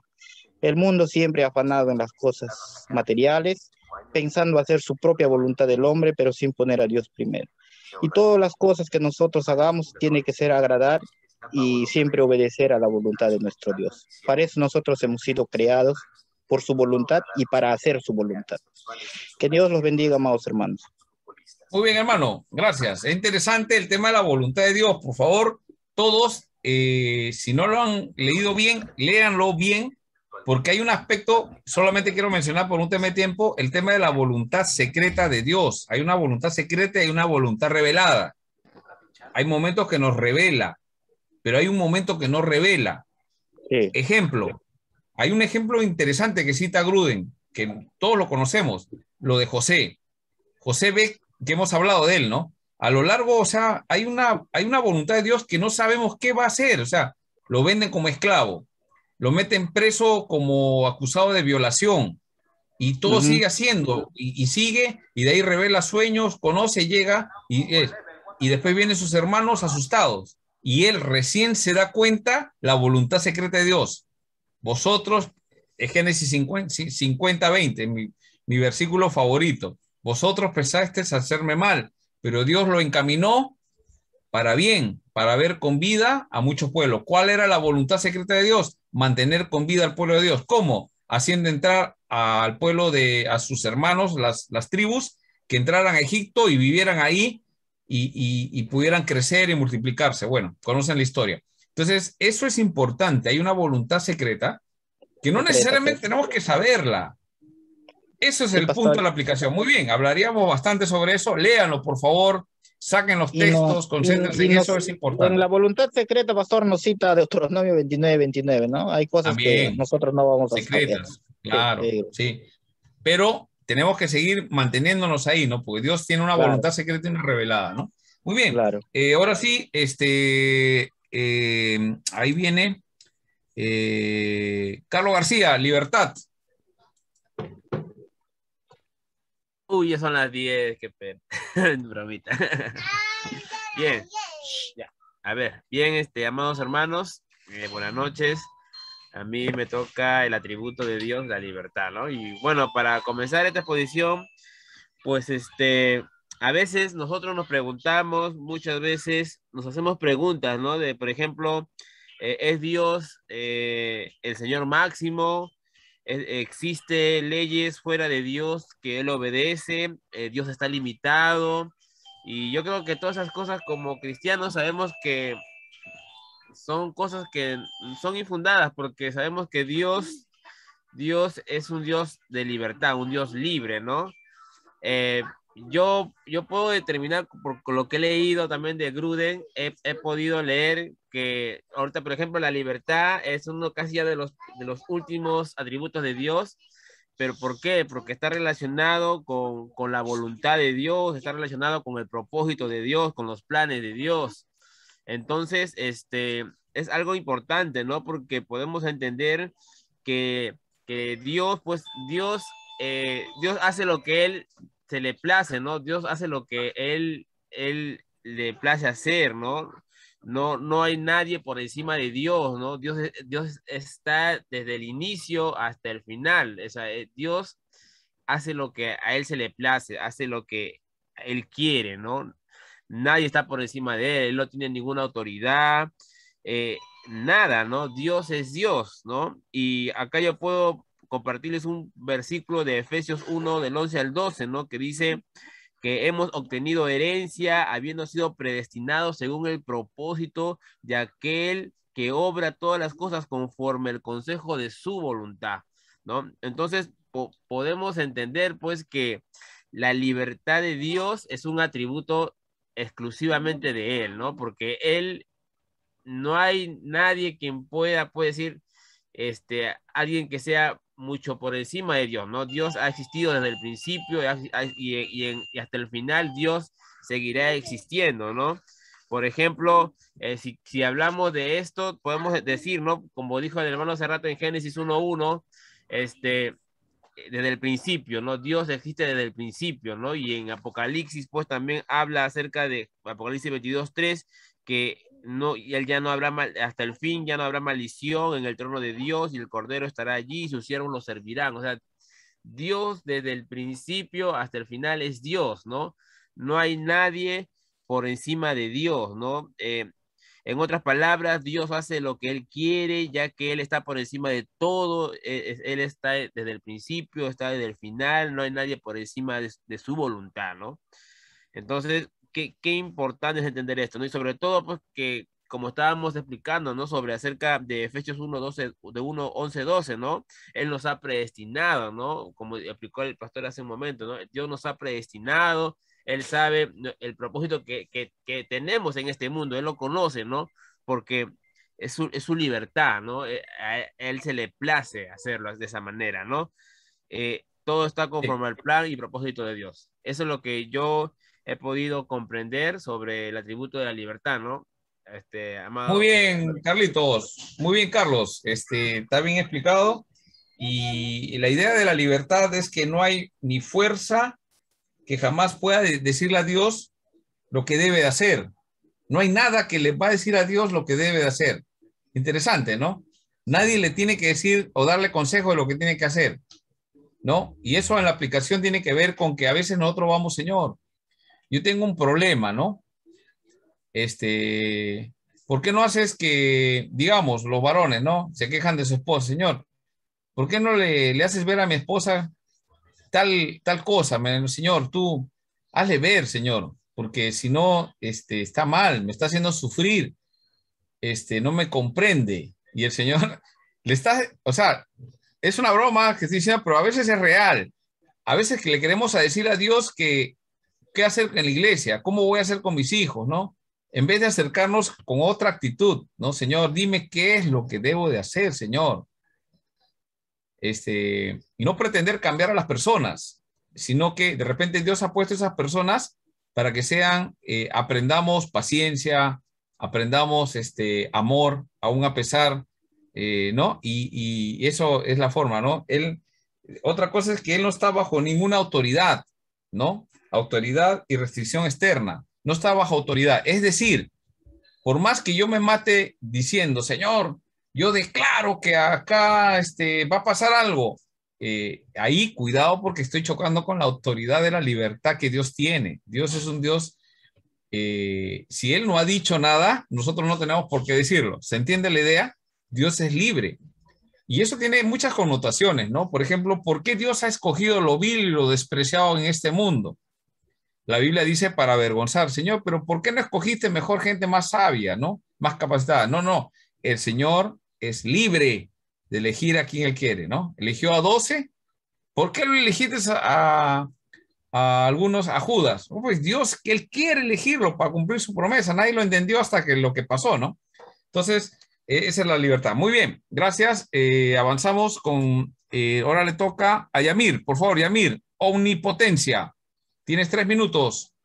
El mundo siempre afanado en las cosas materiales, pensando hacer su propia voluntad del hombre, pero sin poner a Dios primero. Y todas las cosas que nosotros hagamos tiene que ser agradar y siempre obedecer a la voluntad de nuestro Dios. Para eso nosotros hemos sido creados por su voluntad y para hacer su voluntad. Que Dios los bendiga, amados hermanos. Muy bien, hermano, gracias. Es interesante el tema de la voluntad de Dios. Por favor, todos, si no lo han leído bien, léanlo bien, porque hay un aspecto, solamente quiero mencionar por un tema de tiempo, el tema de la voluntad secreta de Dios. Hay una voluntad secreta y hay una voluntad revelada. Hay momentos que nos revela, pero hay un momento que no revela. Sí. Ejemplo, hay un ejemplo interesante que cita Gruden, que todos lo conocemos, lo de José. José ve que hemos hablado de él, ¿no? A lo largo, o sea, hay una voluntad de Dios que no sabemos qué va a hacer, o sea, lo venden como esclavo, lo meten preso como acusado de violación y todo sigue haciendo y sigue, y de ahí revela sueños, conoce, llega y después vienen sus hermanos asustados y él recién se da cuenta la voluntad secreta de Dios. Vosotros, es Génesis 50:20, mi versículo favorito. Vosotros pensasteis hacerme mal, pero Dios lo encaminó para bien, para ver con vida a muchos pueblos. ¿Cuál era la voluntad secreta de Dios? Mantener con vida al pueblo de Dios. ¿Cómo? Haciendo entrar al pueblo a sus hermanos, las tribus, que entraran a Egipto y vivieran ahí y pudieran crecer y multiplicarse. Bueno, conocen la historia. Entonces, eso es importante. Hay una voluntad secreta que no necesariamente tenemos que saberla. Eso es el punto de la aplicación. Muy bien, hablaríamos bastante sobre eso. Léanlo, por favor. Saquen los textos, concéntrense en eso, es importante. En la voluntad secreta, pastor, nos cita Deuteronomio 29:29, ¿no? Hay cosas también que nosotros no vamos a secretas, saber. Claro, sí. Pero tenemos que seguir manteniéndonos ahí, ¿no? Porque Dios tiene una voluntad secreta y una revelada, ¿no? Muy bien. Ahora sí, ahí viene Carlos García, libertad. Uy, ya son las 10, qué pena. Bromita. Bien, ya. A ver, bien, amados hermanos, buenas noches. A mí me toca el atributo de Dios, la libertad, ¿no? Y bueno, para comenzar esta exposición, pues a veces nosotros nos preguntamos, muchas veces nos hacemos preguntas, ¿no? De, por ejemplo, ¿es Dios el Señor máximo? ¿Existe leyes fuera de Dios que Él obedece? ¿Dios está limitado? Y yo creo que todas esas cosas como cristianos sabemos que son cosas que son infundadas, porque sabemos que Dios es un Dios de libertad, un Dios libre, ¿no? Yo puedo determinar por lo que he leído también de Gruden, he podido leer que ahorita, por ejemplo, la libertad es uno casi ya de los últimos atributos de Dios. ¿Pero por qué? Porque está relacionado con la voluntad de Dios, está relacionado con el propósito de Dios, con los planes de Dios. Entonces, es algo importante, ¿no? Porque podemos entender que Dios, pues Dios hace lo que Él se le place, ¿no? Dios hace lo que Él le place hacer, ¿no? No hay nadie por encima de Dios, ¿no? Dios está desde el inicio hasta el final. O sea, Dios hace lo que a Él se le place, hace lo que Él quiere, ¿no? Nadie está por encima de Él no tiene ninguna autoridad, nada, ¿no? Dios es Dios, ¿no? Y acá yo puedo compartirles un versículo de Efesios 1, del 11 al 12, ¿no? Que dice que hemos obtenido herencia habiendo sido predestinados según el propósito de aquel que obra todas las cosas conforme el consejo de su voluntad, ¿no? Entonces, podemos entender, pues, que la libertad de Dios es un atributo exclusivamente de Él, ¿no? Porque Él, no hay nadie quien puede decir, alguien que sea mucho por encima de Dios, ¿no? Dios ha existido desde el principio y hasta el final Dios seguirá existiendo, ¿no? Por ejemplo, si hablamos de esto, podemos decir, ¿no? Como dijo el hermano hace rato en Génesis 1:1, desde el principio, ¿no? Dios existe desde el principio, ¿no? Y en Apocalipsis, pues también habla acerca de Apocalipsis 22:3, que no, y él ya no habrá hasta el fin, ya no habrá maldición en el trono de Dios, y el Cordero estará allí, y sus siervos lo servirán. O sea, Dios desde el principio hasta el final es Dios, ¿no? No hay nadie por encima de Dios, ¿no? En otras palabras, Dios hace lo que Él quiere, ya que Él está por encima de todo. Él está desde el principio, está desde el final, no hay nadie por encima de su voluntad, ¿no? Entonces, qué importante es entender esto, ¿no? Y sobre todo, pues, que como estábamos explicando, ¿no? Sobre acerca de Efesios 1:12, de 1:11-12, ¿no? Él nos ha predestinado, ¿no? Como explicó el pastor hace un momento, ¿no? Dios nos ha predestinado, Él sabe el propósito que tenemos en este mundo, Él lo conoce, ¿no? Porque es su libertad, ¿no? A Él se le place hacerlo de esa manera, ¿no? Todo está conforme al plan y propósito de Dios. Eso es lo que yo he podido comprender sobre el atributo de la libertad, ¿no? Amado. Muy bien, Carlitos. Muy bien, Carlos. Está bien explicado. Y la idea de la libertad es que no hay ni fuerza que jamás pueda decirle a Dios lo que debe de hacer. No hay nada que le va a decir a Dios lo que debe de hacer. Interesante, ¿no? Nadie le tiene que decir o darle consejo de lo que tiene que hacer, ¿no? Y eso en la aplicación tiene que ver con que a veces nosotros vamos, Señor, yo tengo un problema, ¿no? ¿Por qué no haces que, digamos, los varones, ¿no? Se quejan de su esposa, Señor, ¿por qué no le haces ver a mi esposa tal cosa? Señor, tú hazle ver, Señor, porque si no, está mal, me está haciendo sufrir, no me comprende. Y el Señor le está, o sea, es una broma que estoy diciendo, pero a veces es real. A veces que le queremos decir a Dios que qué hacer en la iglesia, cómo voy a hacer con mis hijos, ¿no? En vez de acercarnos con otra actitud, ¿no? Señor, dime qué es lo que debo de hacer, Señor. Y no pretender cambiar a las personas, sino que de repente Dios ha puesto esas personas para que sean, aprendamos paciencia, aprendamos amor, aún a pesar ¿no? Y eso es la forma, ¿no? Otra cosa es que él no está bajo ninguna autoridad, ¿no? Autoridad y restricción externa. No está bajo autoridad. Es decir, por más que yo me mate diciendo, Señor, yo declaro que acá va a pasar algo, ahí cuidado porque estoy chocando con la autoridad de la libertad que Dios tiene. Dios es un Dios, si Él no ha dicho nada, nosotros no tenemos por qué decirlo. ¿Se entiende la idea? Dios es libre. Y eso tiene muchas connotaciones, ¿no? Por ejemplo, ¿por qué Dios ha escogido lo vil y lo despreciado en este mundo? La Biblia dice para avergonzar, Señor, pero ¿por qué no escogiste mejor gente más sabia, ¿no? Más capacitada. No, no, el Señor es libre de elegir a quien Él quiere, ¿no? Eligió a 12. ¿Por qué lo elegiste a algunos, a Judas? Oh, pues Dios, que Él quiere elegirlo para cumplir su promesa. Nadie lo entendió hasta que lo que pasó, ¿no? Entonces, esa es la libertad. Muy bien, gracias. Avanzamos con, ahora le toca a Yamir. Por favor, Yamir, omnipotencia. Tienes 3 minutos.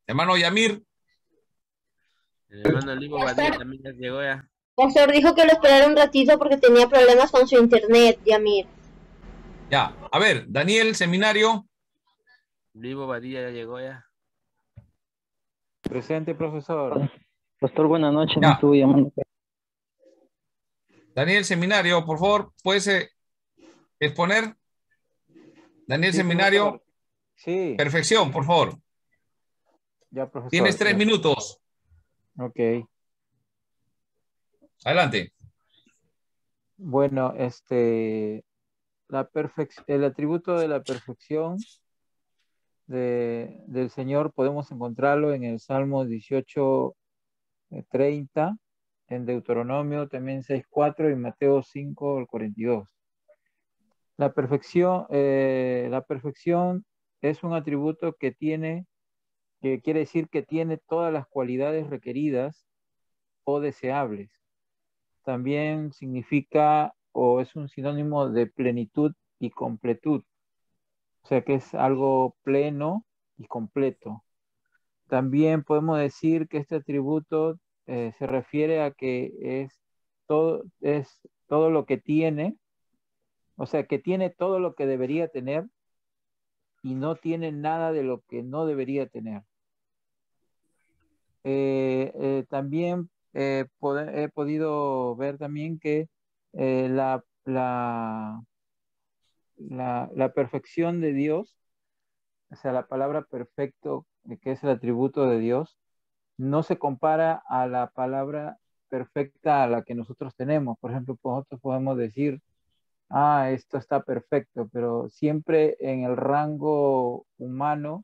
Hermano Yamir. El hermano Livo Badía también ya llegó ya. Pastor dijo que lo esperara un ratito porque tenía problemas con su internet, Yamir. Ya, a ver, Daniel, seminario. Livo Badía ya llegó ya. Presente, profesor. Pastor, buenas noches. Me estuvo llamando. Daniel, seminario, por favor, ¿puedes exponer? Daniel, sí, seminario. Profesor. Sí. Perfección, por favor. Ya, profesor. Tienes 3 minutos. Ok. Adelante. Bueno, el atributo de la perfección del Señor podemos encontrarlo en el Salmo 18:30, en Deuteronomio también 6:4 y Mateo 5:42. La perfección es un atributo que quiere decir que tiene todas las cualidades requeridas o deseables. También significa o es un sinónimo de plenitud y completud. O sea que es algo pleno y completo. También podemos decir que este atributo se refiere a que es todo lo que tiene, o sea, que tiene todo lo que debería tener y no tiene nada de lo que no debería tener. También he podido ver también que la perfección de Dios, o sea, la palabra perfecto, que es el atributo de Dios, no se compara a la palabra perfecta a la que nosotros tenemos. Por ejemplo, nosotros podemos decir, esto está perfecto, pero siempre en el rango humano,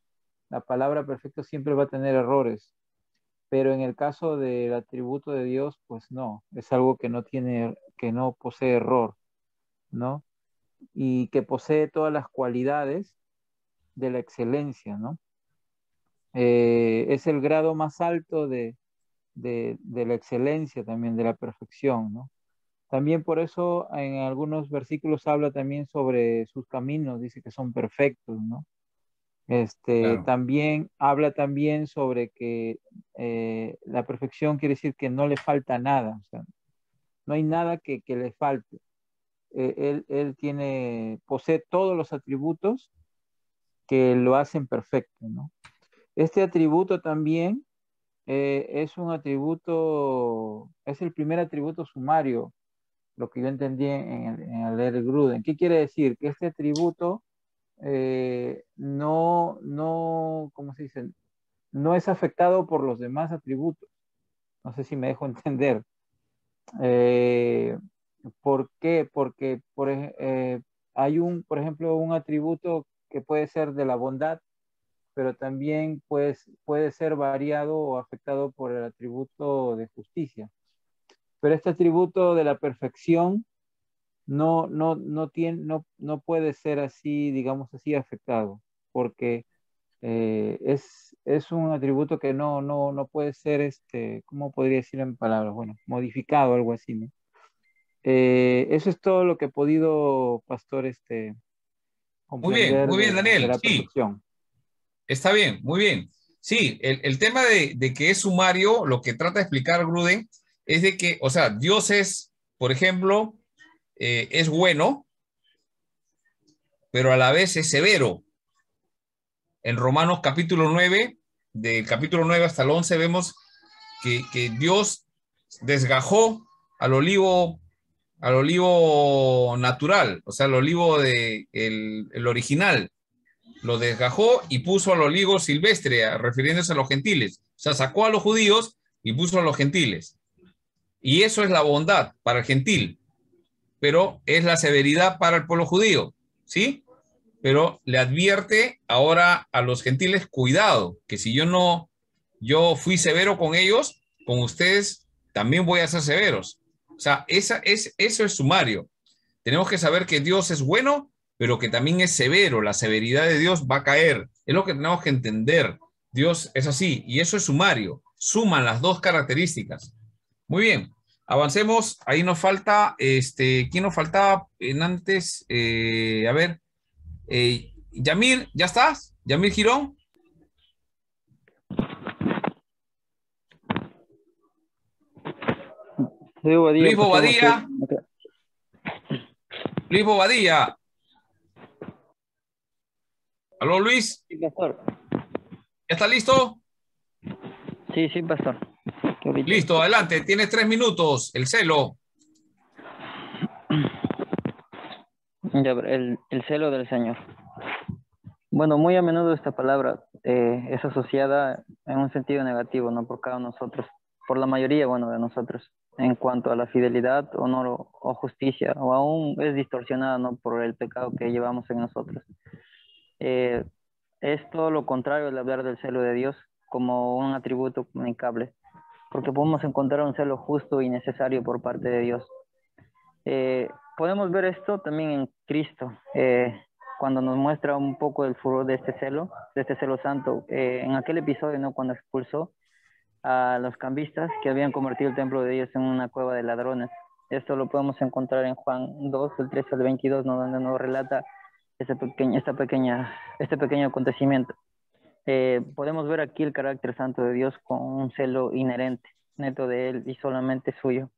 la palabra perfecto siempre va a tener errores. Pero en el caso del atributo de Dios, pues no, es algo que no posee error, ¿no? Y que posee todas las cualidades de la excelencia, ¿no? Es el grado más alto de la excelencia también, de la perfección, ¿no? También por eso en algunos versículos habla también sobre sus caminos, dice que son perfectos, ¿no? Claro. También habla también sobre que la perfección quiere decir que no le falta nada, o sea, no hay nada que le falte. Él posee todos los atributos que lo hacen perfecto, ¿no? Este atributo también es un atributo, es el primer atributo sumario, lo que yo entendí en el leer Gruden. ¿Qué quiere decir? Que este atributo ¿cómo se dice? No es afectado por los demás atributos. No sé si me dejo entender. ¿Por qué? Porque hay por ejemplo, un atributo que puede ser de la bondad, pero también puede ser variado o afectado por el atributo de justicia. Pero este atributo de la perfección no puede ser así, digamos así, afectado, porque es un atributo que no puede ser, ¿cómo podría decir en palabras? Bueno, modificado, algo así, ¿no? Eso es todo lo que he podido, pastor, comprender. Muy bien, Daniel. De la sí. perfección. Está bien, muy bien. Sí, el tema de que es sumario, lo que trata de explicar Gruden es de que, o sea, Dios es, por ejemplo, es bueno, pero a la vez es severo. En Romanos capítulo 9, del capítulo 9 hasta el 11, vemos que Dios desgajó al olivo natural, o sea, al olivo el original. Lo desgajó y puso al olivo silvestre, refiriéndose a los gentiles. O sea, sacó a los judíos y puso a los gentiles. Y eso es la bondad para el gentil, pero es la severidad para el pueblo judío, ¿sí? Pero le advierte ahora a los gentiles, cuidado, que si yo fui severo con ellos, con ustedes también voy a ser severos. O sea, eso es sumario. Tenemos que saber que Dios es bueno, pero que también es severo. La severidad de Dios va a caer. Es lo que tenemos que entender. Dios es así, y eso es sumario. Suman las dos características. Muy bien, avancemos. Ahí nos falta, ¿quién nos faltaba antes? A ver, Yamir, ¿ya estás? Yamir Girón. Luis Bobadilla. Luis Bobadilla. ¿Aló, Luis? Sí, pastor. ¿Ya está listo? Sí, pastor. Listo, adelante. Tienes 3 minutos. El celo. Ya, el celo del Señor. Bueno, muy a menudo esta palabra es asociada en un sentido negativo, ¿no? Por cada uno de nosotros, por la mayoría, bueno, de nosotros, en cuanto a la fidelidad, honor o justicia, o aún es distorsionada, ¿no? Por el pecado que llevamos en nosotros. Es todo lo contrario al hablar del celo de Dios como un atributo comunicable, porque podemos encontrar un celo justo y necesario por parte de Dios. Podemos ver esto también en Cristo, cuando nos muestra un poco el furor de este celo santo, en aquel episodio, ¿no? Cuando expulsó a los cambistas que habían convertido el templo de Dios en una cueva de ladrones. Esto lo podemos encontrar en Juan 2, del 13 al 22, ¿no? Donde nos relata este pequeño acontecimiento. Podemos ver aquí el carácter santo de Dios con un celo inherente, neto de él y solamente suyo.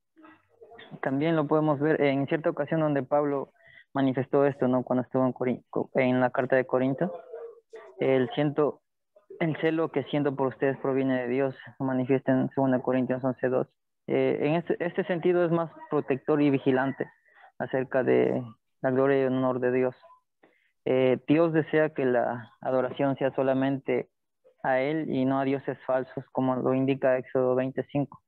También lo podemos ver en cierta ocasión donde Pablo manifestó esto, ¿no? Cuando estuvo en la carta de Corinto. El celo que siento por ustedes proviene de Dios, lo manifiesta en 2 Corintios 11:2. En este sentido es más protector y vigilante acerca de la gloria y honor de Dios. Dios desea que la adoración sea solamente a Él y no a dioses falsos, como lo indica Éxodo 25.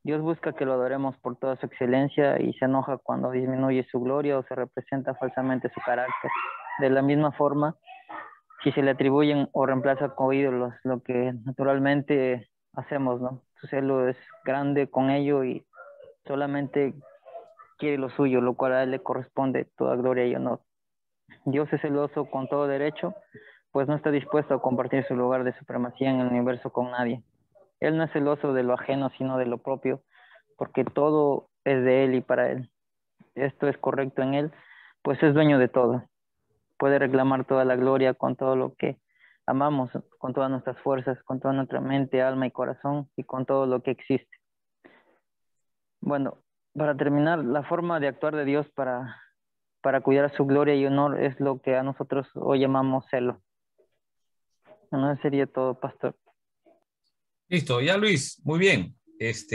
Dios busca que lo adoremos por toda su excelencia y se enoja cuando disminuye su gloria o se representa falsamente su carácter. De la misma forma, si se le atribuyen o reemplaza con ídolos, lo que naturalmente hacemos, ¿no? Su celo es grande con ello y solamente quiere lo suyo, lo cual a Él le corresponde toda gloria y honor. Dios es celoso con todo derecho, pues no está dispuesto a compartir su lugar de supremacía en el universo con nadie. Él no es celoso de lo ajeno, sino de lo propio, porque todo es de Él y para Él. Esto es correcto en Él, pues es dueño de todo. Puede reclamar toda la gloria con todo lo que amamos, con todas nuestras fuerzas, con toda nuestra mente, alma y corazón, y con todo lo que existe. Bueno, para terminar, la forma de actuar de Dios para cuidar su gloria y honor es lo que a nosotros hoy llamamos celo. No sería todo, pastor. Listo, ya Luis, muy bien. Es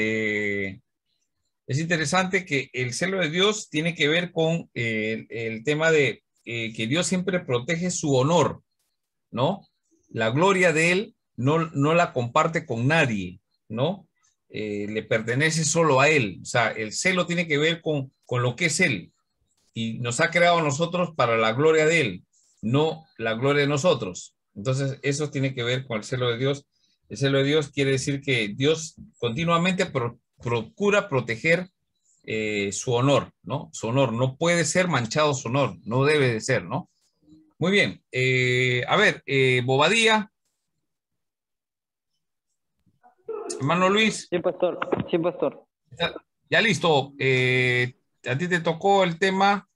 interesante que el celo de Dios tiene que ver con el tema de que Dios siempre protege su honor, ¿no? La gloria de Él no la comparte con nadie, ¿no? Le pertenece solo a Él. O sea, el celo tiene que ver con lo que es Él. Y nos ha creado a nosotros para la gloria de Él, no la gloria de nosotros. Entonces, eso tiene que ver con el celo de Dios. El celo de Dios quiere decir que Dios continuamente procura proteger su honor, ¿no? Su honor. No puede ser manchado su honor, no debe de ser, ¿no? Muy bien. A ver, Bobadilla. Hermano Luis. Sí, pastor. Sí, pastor. Ya listo. A ti te tocó el tema.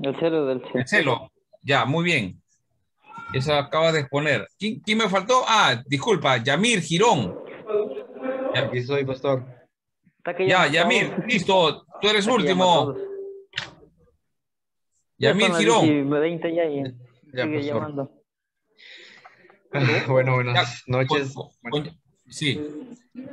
El celo del celo. El celo. Ya, muy bien. Esa acaba de exponer. ¿Quién me faltó? Ah, disculpa, Yamir Girón. Aquí estoy, pastor. Ya, Yamir, listo. Tú eres último. Yamir Girón. 20 ya y Ya, sigue pastor. llamando. Bueno, buenas noches. Sí.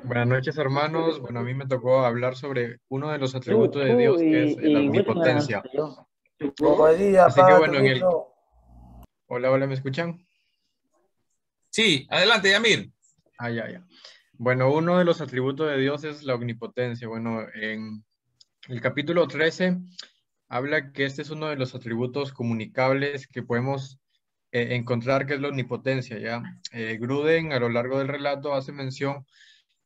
Buenas noches, hermanos. Bueno, a mí me tocó hablar sobre uno de los atributos de Dios, que es la omnipotencia. Así que bueno, Hola, hola, ¿me escuchan? Sí, adelante, Yamir. Ya. Bueno, uno de los atributos de Dios es la omnipotencia. Bueno, en el capítulo 13 habla que este es uno de los atributos comunicables que podemos encontrar, que es la omnipotencia, ¿ya? Gruden a lo largo del relato hace mención,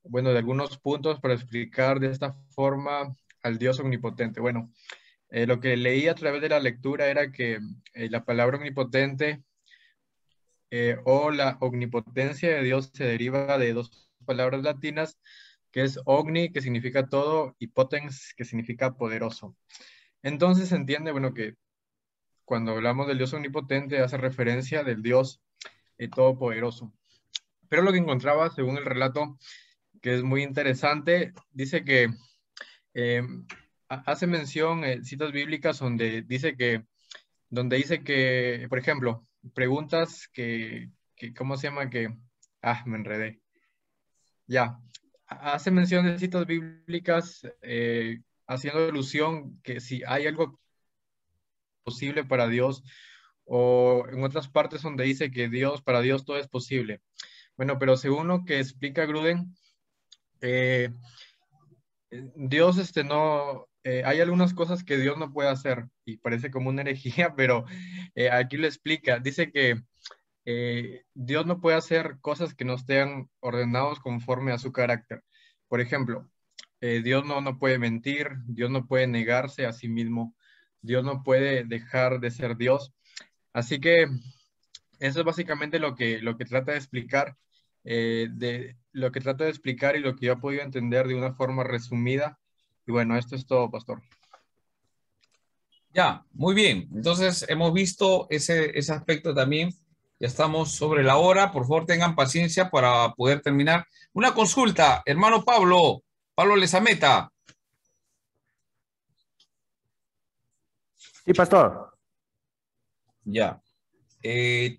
bueno, de algunos puntos para explicar de esta forma al Dios omnipotente. Bueno, lo que leí a través de la lectura era que la palabra omnipotente o la omnipotencia de Dios se deriva de dos palabras latinas, que es omni, que significa todo, y potens, que significa poderoso. Entonces se entiende, bueno, que cuando hablamos del Dios omnipotente hace referencia del Dios todopoderoso. Pero lo que encontraba, según el relato, que es muy interesante, dice que hace mención, citas bíblicas donde dice que, por ejemplo, preguntas ¿cómo se llama? Me enredé. Ya, hace mención de citas bíblicas haciendo alusión que si hay algo posible para Dios, o en otras partes donde dice que para Dios todo es posible. Bueno, pero según lo que explica Gruden, Dios hay algunas cosas que Dios no puede hacer, y parece como una herejía, pero aquí lo explica. Dice que Dios no puede hacer cosas que no estén ordenados conforme a su carácter. Por ejemplo, Dios no puede mentir, Dios no puede negarse a sí mismo, Dios no puede dejar de ser Dios. Así que eso es básicamente lo que trata de explicar, y lo que yo he podido entender de una forma resumida. Y bueno, esto es todo, pastor. Ya, muy bien. Entonces hemos visto ese aspecto también. Ya estamos sobre la hora. Por favor, tengan paciencia para poder terminar. Una consulta, hermano Pablo Lezameta. Sí, pastor. Ya.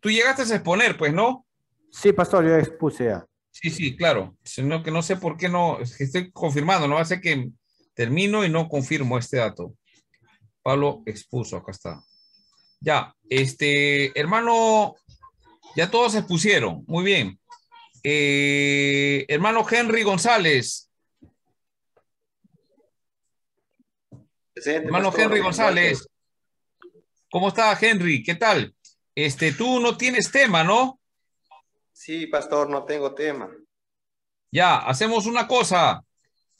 Tú llegaste a exponer, pues, ¿no? Sí, pastor, yo expuse ya. Sí, claro. Sino que no sé por qué no, es que estoy confirmando, no va a ser que termino y no confirmo este dato. Pablo expuso, acá está. Ya, hermano, ya todos se expusieron, muy bien. Hermano Henry González. Presente, Hermano pastor, Henry buenas González. noches. ¿Cómo está, Henry? ¿Qué tal? Tú no tienes tema, ¿no? Sí, pastor, no tengo tema. Ya, hacemos una cosa.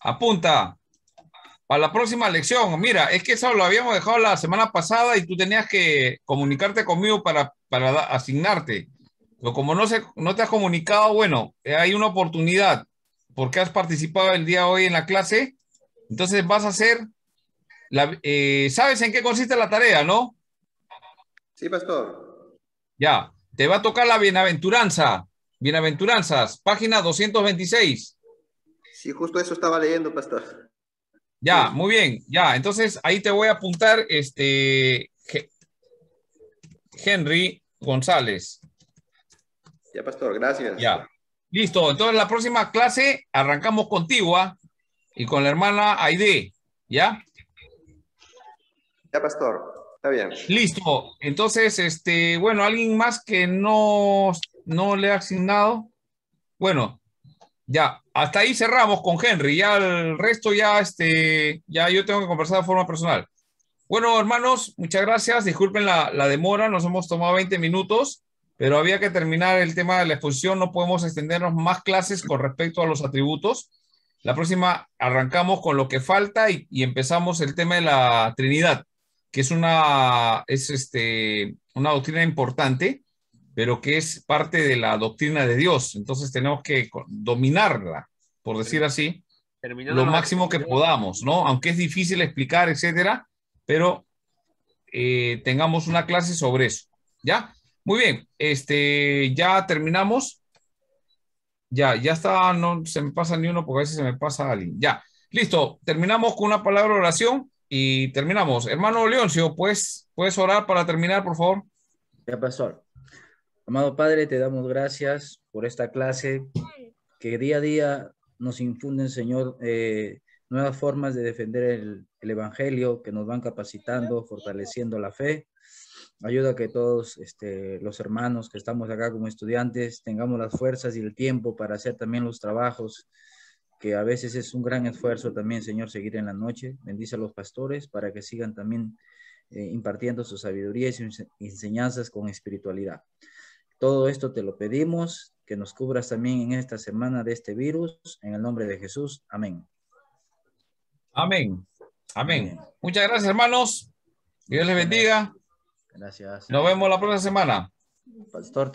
Apunta. Para la próxima lección. Mira, es que eso lo habíamos dejado la semana pasada y tú tenías que comunicarte conmigo para asignarte. Pero como no te has comunicado, bueno, hay una oportunidad porque has participado el día de hoy en la clase. Entonces vas a hacer, ¿sabes en qué consiste la tarea, no? Sí, pastor. Ya, te va a tocar la bienaventuranza. Bienaventuranzas, página 226. Sí, justo eso estaba leyendo, pastor. Ya, muy bien. Ya, entonces ahí te voy a apuntar Henry González. Ya, pastor, gracias. Ya. Listo. Entonces la próxima clase arrancamos contigo, ¿ah? Y con la hermana Aide. ¿Ya? Ya, pastor. Está bien. Listo. Entonces, bueno, ¿alguien más que no le ha asignado? Bueno, ya, hasta ahí cerramos con Henry. Ya el resto ya yo tengo que conversar de forma personal. Bueno, hermanos, muchas gracias. Disculpen la demora, nos hemos tomado 20 minutos, pero había que terminar el tema de la exposición. No podemos extendernos más clases con respecto a los atributos. La próxima arrancamos con lo que falta y empezamos el tema de la Trinidad, que es una doctrina importante, pero que es parte de la doctrina de Dios. Entonces tenemos que dominarla, por decir así, lo máximo que podamos, ¿no? Aunque es difícil explicar, etcétera, pero tengamos una clase sobre eso, ¿ya? Muy bien, ya terminamos. Ya está, no se me pasa ni uno porque a veces se me pasa alguien. Ya, listo, terminamos con una palabra de oración y terminamos. Hermano Leoncio, ¿puedes orar para terminar, por favor? Ya, pastor. Amado Padre, te damos gracias por esta clase que día a día nos infunden, Señor, nuevas formas de defender el Evangelio, que nos van capacitando, fortaleciendo la fe. Ayuda a que todos los hermanos que estamos acá como estudiantes tengamos las fuerzas y el tiempo para hacer también los trabajos, que a veces es un gran esfuerzo también, Señor, seguir en la noche. Bendice a los pastores para que sigan también impartiendo su sabiduría y sus enseñanzas con espiritualidad. Todo esto te lo pedimos, que nos cubras también en esta semana de este virus, en el nombre de Jesús. Amén. Amén. Amén. Muchas gracias, hermanos. Dios les bendiga. Gracias. Nos vemos la próxima semana. Pastor.